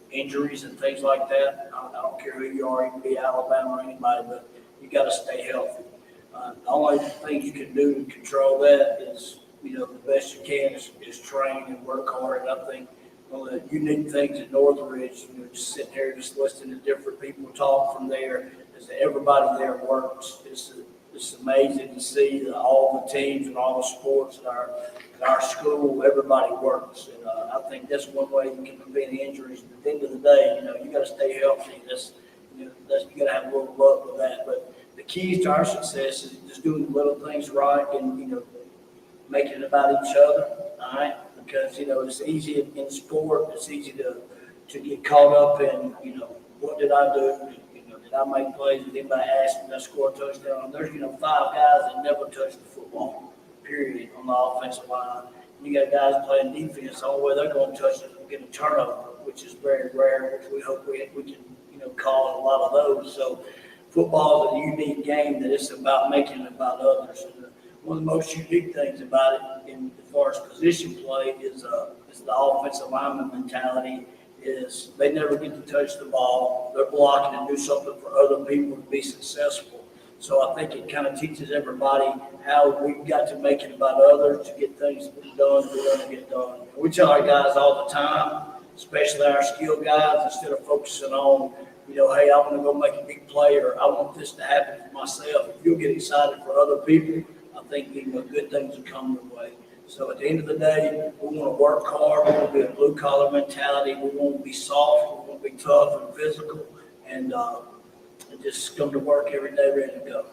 injuries and things like that. I don't care who you are, you can be Alabama or anybody, but you got to stay healthy. The only thing you can do to control that is, the best you can is train and work hard. And I think one of the unique things at Northridge, just sitting here, just listening to different people talk from there, is that everybody there works. It's amazing to see that all the teams and all the sports at our school, everybody works. And I think that's one way you can prevent injuries. But at the end of the day, you got to stay healthy. You got to have a little luck with that. But the keys to our success is just doing the little things right and, making it about each other, all right? Because, it's easy in sport, it's easy to get caught up in, what did I do? Did I make plays? Did anybody ask me? Did I score a touchdown? There's, 5 guys that never touched the football, period, on the offensive line. You got guys playing defense, the only way they're going to touch it is get a turnover, which is very rare, which we hope we can, call a lot of those. So football is a unique game that it's about making it about others. And one of the most unique things about it, as far as position play, is the offensive lineman mentality. Is they never get to touch the ball. They're blocking and do something for other people to be successful. So I think it kind of teaches everybody how we've got to make it about others to get things done we're going to get done. We tell our guys all the time, especially our skilled guys, instead of focusing on, hey, I want to go make a big play or I want this to happen for myself. If you'll get excited for other people, I think good things will come your way. So at the end of the day, we want to work hard. We want to be a blue-collar mentality. We want to be soft. We want to be tough and physical, and just come to work every day ready to go.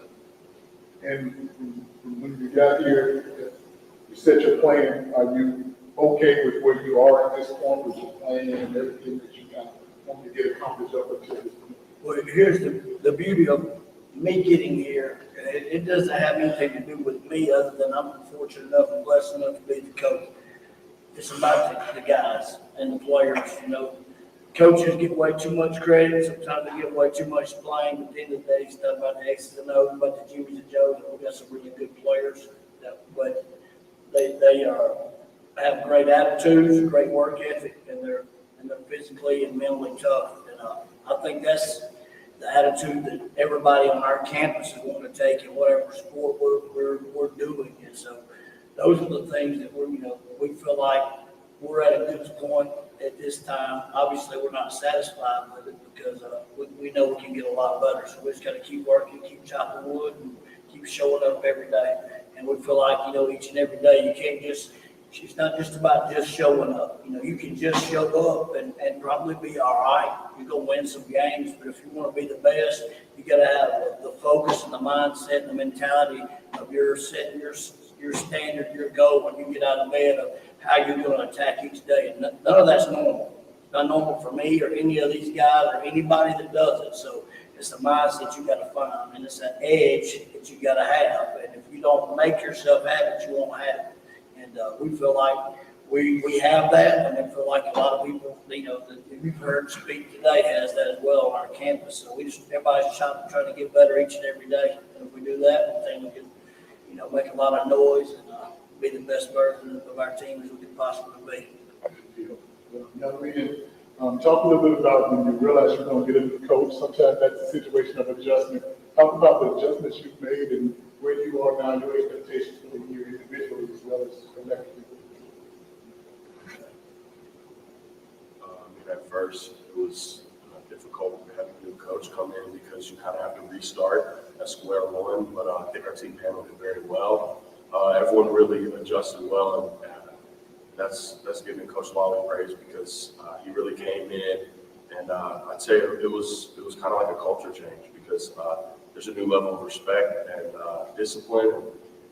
And when you got here, you set your plan. Are you okay with where you are at this point with your plan and everything that you kind of want to get accomplished up until this point? Well, here's the beauty of me getting here. It doesn't have anything to do with me other than I'm fortunate enough and blessed enough to be the coach. It's about the guys and the players. Coaches get way too much credit. Sometimes they get way too much blame. But at the end of the day, it's not about the X's and O's, about the Jimmys and Joes. And we've got some really good players. But they have great attitudes, great work ethic, and they're physically and mentally tough. And I think that's the attitude that everybody on our campus is wanting to take in whatever sport we're doing. And so those are the things that we feel like we're at a good point at this time. Obviously, we're not satisfied with it because we know we can get a lot better. So we just got to keep working, keep chopping wood, and keep showing up every day. And we feel like, each and every day, you can't just, it's not just about just showing up. You can just show up and probably be all right. You're going to win some games, but if you want to be the best, you got to have the focus and the mindset and the mentality of your setting your standard, your goal when you get out of bed of how you're going to attack each day. And none of that's normal. It's not normal for me or any of these guys or anybody that does it. So it's a mindset you got to find, and it's an edge that you got to have. And if you don't make yourself have it, you won't have it. And we feel like we have that, and I feel like a lot of people, that we've heard speak today has that as well on our campus. So everybody's trying to get better each and every day. And if we do that, I think we can, make a lot of noise and be the best version of our team as we can possibly be. Young man, talk a little bit about when you realize you're going to get into the coach. Sometimes that's a situation of adjustment. Talk about the adjustments you've made and where you are now, your expectations for the year individually as well as collectively. At first, it was difficult having a new coach come in because you kind of have to restart at square one, but I think our team handled it very well. Everyone really adjusted well, and that's giving Coach Lawley praise because he really came in, and I'd say it was kind of like a culture change because there's a new level of respect and discipline. And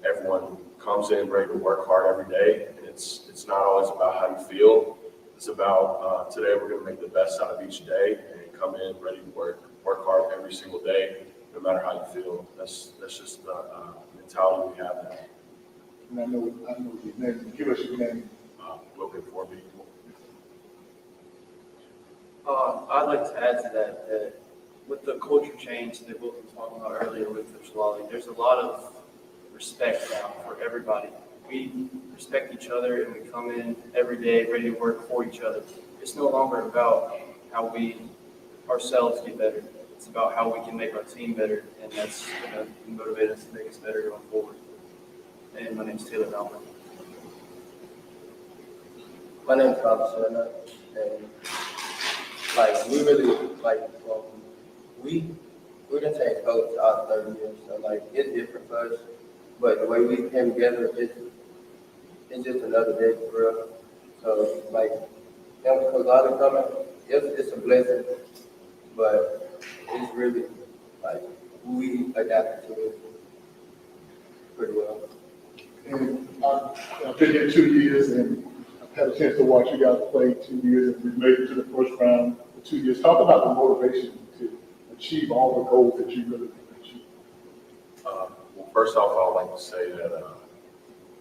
everyone comes in ready to work hard every day, and it's not always about how you feel. It's about today we're going to make the best out of each day and come in ready to work hard every single day, no matter how you feel. That's just the mentality we have now. And I know your name. Give us your name. Looking for me. I'd like to add to that with the culture change that Wilton was talking about earlier with Coach Lawley, there's a lot of respect now for everybody. We respect each other and we come in every day ready to work for each other. It's no longer about how we ourselves get better. It's about how we can make our team better, and that's going to motivate us to make us better going forward. And my name's Taylor Bauman. My name's Bob Serna, and we really we done changed coach out 30 years, so it's different for us. But the way we came together, it's just another day for us. So them Coach Lawley coming, it's a blessing, but it's really we adapted to it pretty well. And I've been here 2 years, and I've had a chance to watch you guys play 2 years, and we made it to the first round for 2 years. Talk about the motivation to achieve all the goals that you really want to achieve. Well, first off, I would like to say that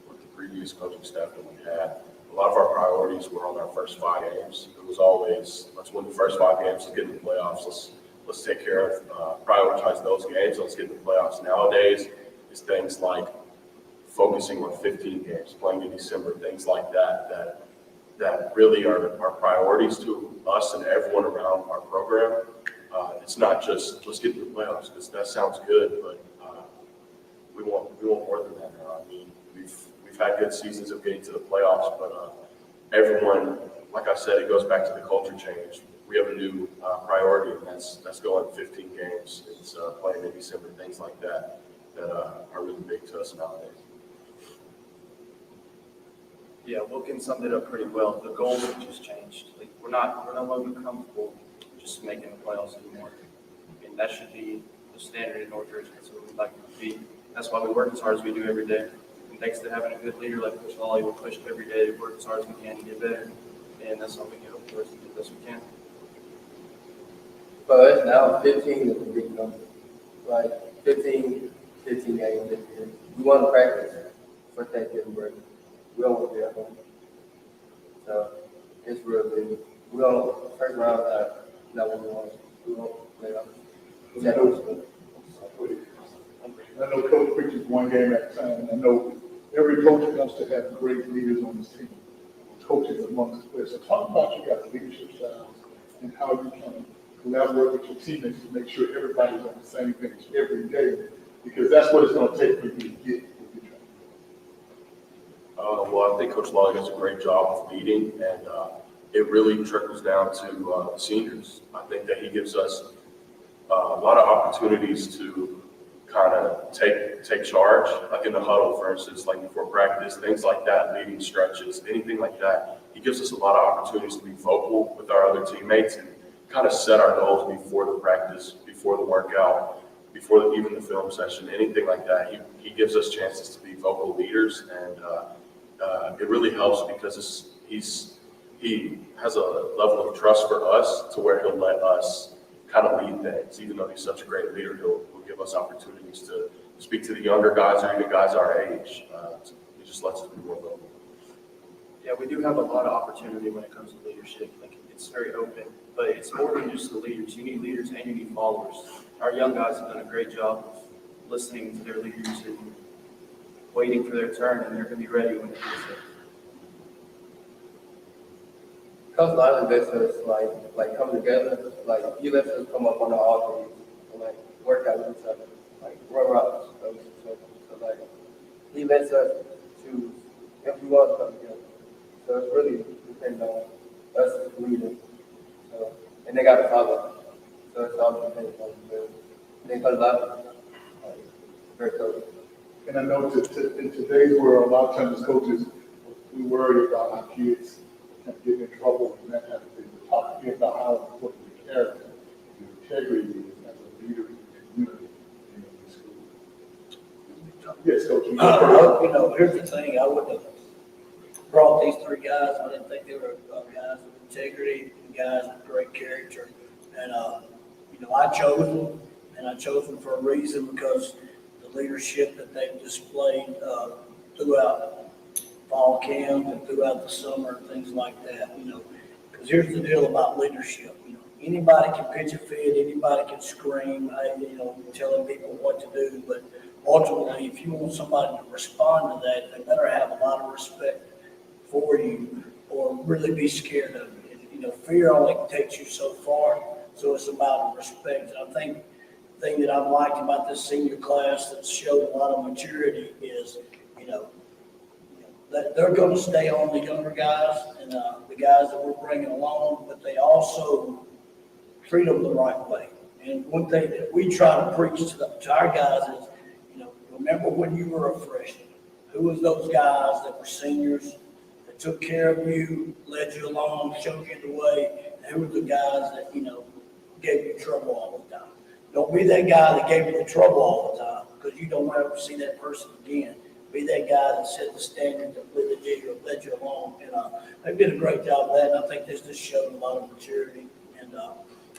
with the previous coaching staff that we had, a lot of our priorities were on our first 5 games. It was always, let's win the first 5 games, let's get in the playoffs, let's take care of, prioritize those games, let's get in the playoffs. Nowadays, it's things like focusing on 15 games, playing in December, things like that really are priorities to us and everyone around our program. It's not just let's get to the playoffs because that sounds good, but we want more than that now. I mean, we've had good seasons of getting to the playoffs, but everyone, like I said, it goes back to the culture change. We have a new priority, and that's going 15 games. It's playing in December, things like that are really big to us nowadays. Yeah, Wilkins summed it up pretty well. The goals have just changed. We're no longer comfortable just making the playoffs anymore. And that should be the standard in North Jersey. That's what we'd like it to be. That's why we work as hard as we do every day. And thanks to having a good leader like Coach Lawley, we're pushed every day to work as hard as we can to get better. And that's all we can hope for us to do the best we can. For us now, 15 is a big number. 15 games this year. We want to practice for Thanksgiving break. We don't want to be at home. So it's real big. We don't, first round, not what we want. We won't play off. I know coach preaches one game at a time. I know every coach wants to have great leaders on his team, coaches amongst the players. So talk about you guys' leadership styles and how you can collaborate with your teammates to make sure everybody's on the same page every day, because that's what it's going to take for you to get what you're trying to do. Well, I think Coach Lawley does a great job of leading, and it really trickles down to the seniors. I think that he gives us a lot of opportunities to kind of take charge, like in the huddle, for instance, like before practice, things like that, leading stretches, anything like that. He gives us a lot of opportunities to be vocal with our other teammates and kind of set our goals before the practice, before the workout, before even the film session, anything like that. He gives us chances to be vocal leaders, and it really helps because he has a level of trust for us to where he'll let us kind of lead things. Even though he's such a great leader, he'll give us opportunities to speak to the younger guys or even guys our age. He just lets us be more vocal. Yeah, we do have a lot of opportunity when it comes to leadership. It's very open, but it's more than just the leaders. You need leaders and you need followers. Our young guys have done a great job of listening to their leaders and waiting for their turn, and they're going to be ready when it gets there. Coach Lawley lets us come together. He lets us come up on the altar and work out with each other, run routes. So he lets us choose if we want to come together. So it's really depends on us as leaders. So, and they got to follow. So it's all depends on them. They Coach Lawley, great coach. And I know that in today's world, a lot of times as coaches, we worry about our kids kind of getting in trouble and that type of thing. We're talking here about how important the character, the integrity is as a leader in the community and in the school. Yes, Coach. You know, here's the thing, I wouldn't have brought these three guys, I didn't think they were guys with integrity, guys with great character. And, you know, I chose them, and I chose them for a reason, because the leadership that they've displayed throughout fall camp and throughout the summer, things like that, you know. Because here's the deal about leadership, you know, anybody can pitch a fit, anybody can scream, you know, telling people what to do, but ultimately, if you want somebody to respond to that, they better have a lot of respect for you or really be scared of you. You know, fear only takes you so far, so it's about respect. And I think the thing that I've liked about this senior class that's showed a lot of maturity is, you know, that they're going to stay on the younger guys and the guys that we're bringing along, but they also treat them the right way. And one thing that we try to preach to our guys is, you know, remember when you were a freshman, who was those guys that were seniors that took care of you, led you along, showed you the way, and who were the guys that, you know, gave you trouble all the time? Don't be that guy that gave you the trouble all the time, because you don't ever see that person again. Be that guy that set the standard that led you along. And they've did a great job of that, and I think this just showed a lot of maturity. And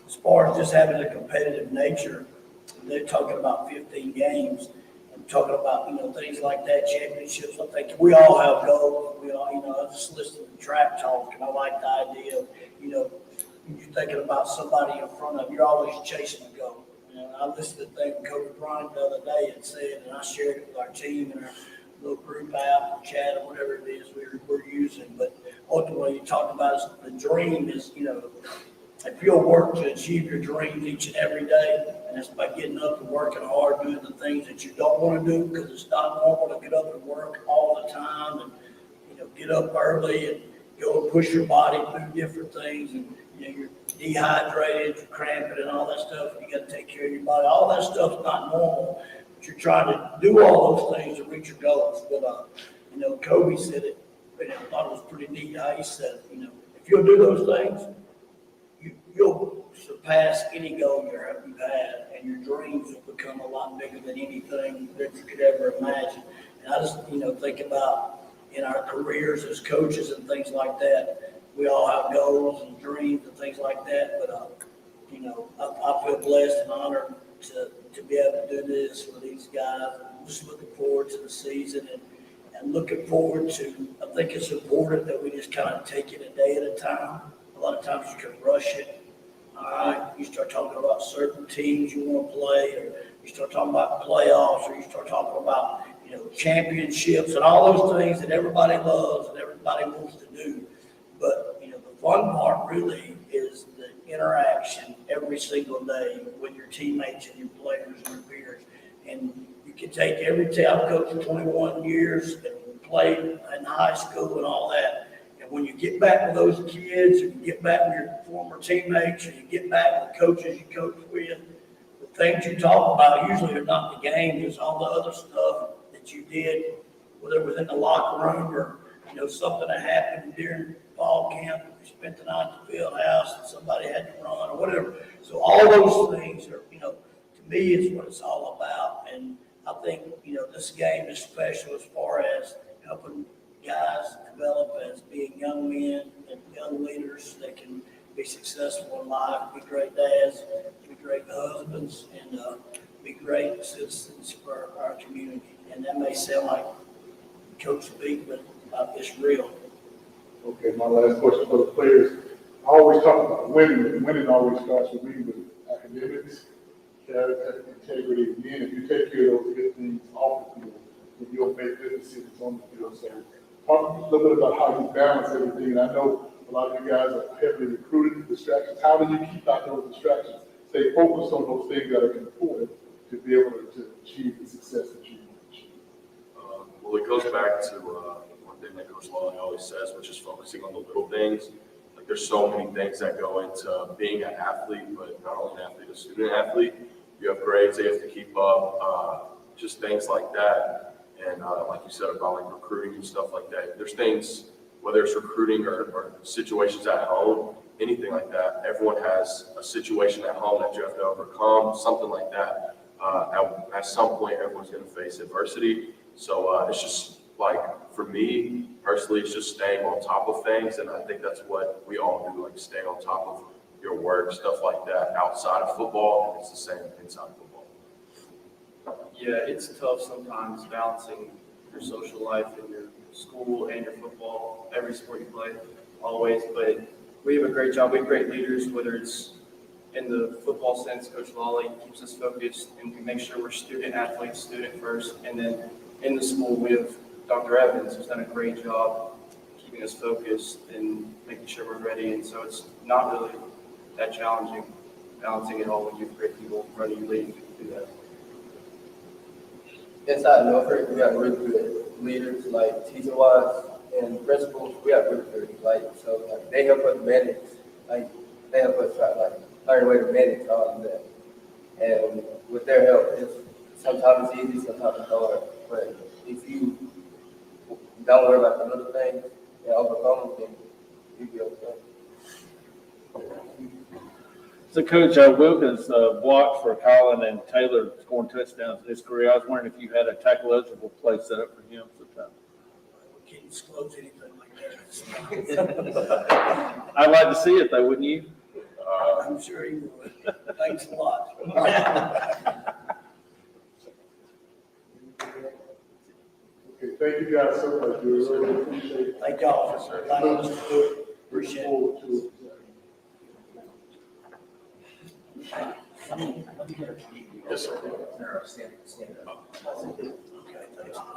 as far as just having a competitive nature, they're talking about 15 games and talking about, you know, things like that, championships. I think we all have goals. We all, you know, I was just listening to track talk, and I like the idea of, you know, you're thinking about somebody in front of you, you're always chasing a goal. You know, I listened to the thing Coach Bryant the other day and said, and I shared it with our team and our little group app or chat or whatever it is we're using. But ultimately, you talk about the dream is, you know, if you'll work to achieve your dreams each and every day, and it's by getting up and working hard, doing the things that you don't want to do, because it's not normal to get up and work all the time and, you know, get up early and go and push your body through different things, and, you know, you're dehydrated, you're cramping and all that stuff, and you got to take care of your body. All that stuff's not normal, but you're trying to do all those things to reach your goals. But, you know, Kobe said it, you know, I thought it was pretty neat how he said it, you know, if you'll do those things, you'll surpass any goal you've had, and your dreams will become a lot bigger than anything that you could ever imagine. And I just, you know, think about in our careers as coaches and things like that, we all have goals and dreams and things like that, but, you know, I feel blessed and honored to be able to do this with these guys. I'm just looking forward to the season and looking forward to, I think it's important that we just kind of take it a day at a time. A lot of times you can rush it. All right, you start talking about certain teams you want to play, or you start talking about playoffs, or you start talking about, you know, championships and all those things that everybody loves and everybody wants to do. But, you know, the fun part really is the interaction every single day with your teammates and your players and your peers. And you can take every team. I've coached for 21 years and played in high school and all that. When you get back with those kids, or you get back with your former teammates, or you get back with coaches you coach with, the things you talk about usually are not the game. It's all the other stuff that you did, whether it was in the locker room or, you know, something that happened during fall camp. You spent the night at the field house and somebody had to run or whatever. So all those things are, you know, to me is what it's all about. And I think, you know, this game is special as far as helping guys develop as being young men and young leaders that can be successful in life, be great dads, be great husbands, and be great citizens for our community. And that may sound like coach speak, but it's real. Okay, my last question for the players. I always talk about winning. Winning always starts with me with academics, character, integrity. And then if you take care of those good things off the field, then you'll make good decisions on the field. So talk a little bit about how you balance everything. And I know a lot of you guys are heavily recruited, distractions. How do you keep out those distractions? Stay focused on those things that are important to be able to achieve the success that you want to achieve. Well, it goes back to one thing that Coach Lawley always says, which is focusing on the little things. Like there's so many things that go into being an athlete, but not only an athlete, a student athlete. You have grades that you have to keep up, just things like that. And like you said about like recruiting and stuff like that, there's things whether it's recruiting or situations at home, anything like that. Everyone has a situation at home that you have to overcome, something like that. At some point, everyone's going to face adversity. So it's just like, for me personally, it's just staying on top of things. And I think that's what we all do, like stay on top of your work, stuff like that outside of football. And it's the same inside football. Yeah, it's tough sometimes balancing your social life and your school and your football, every sport you play, always. But we have a great job. We have great leaders, whether it's in the football sense, Coach Lawley keeps us focused, and we make sure we're student athletes, student first. And then in the school, we have Dr. Evans, who's done a great job keeping us focused and making sure we're ready. And so it's not really that challenging balancing it all when you have great people in front of you leading to do that. Inside Norfolk, we have really good leaders, like teacher-wise and principals. We have really good, so they help us manage, they help us try, learn a way to manage all of that. And with their help, sometimes it's easy, sometimes it's hard. But if you don't worry about the little things and overcome them, then you'll be okay. So Coach Wilkins blocked for Colin and Taylor scoring touchdowns in his career. I was wondering if you had a tackle eligible play set up for him sometime. We can't disclose anything like that. I'd like to see it though, wouldn't you? I'm sure he would. Thanks a lot. Okay, thank you guys so much. We really appreciate it. Thank y'all for allowing us to do it. Appreciate it. Yes, sir. Okay, thanks.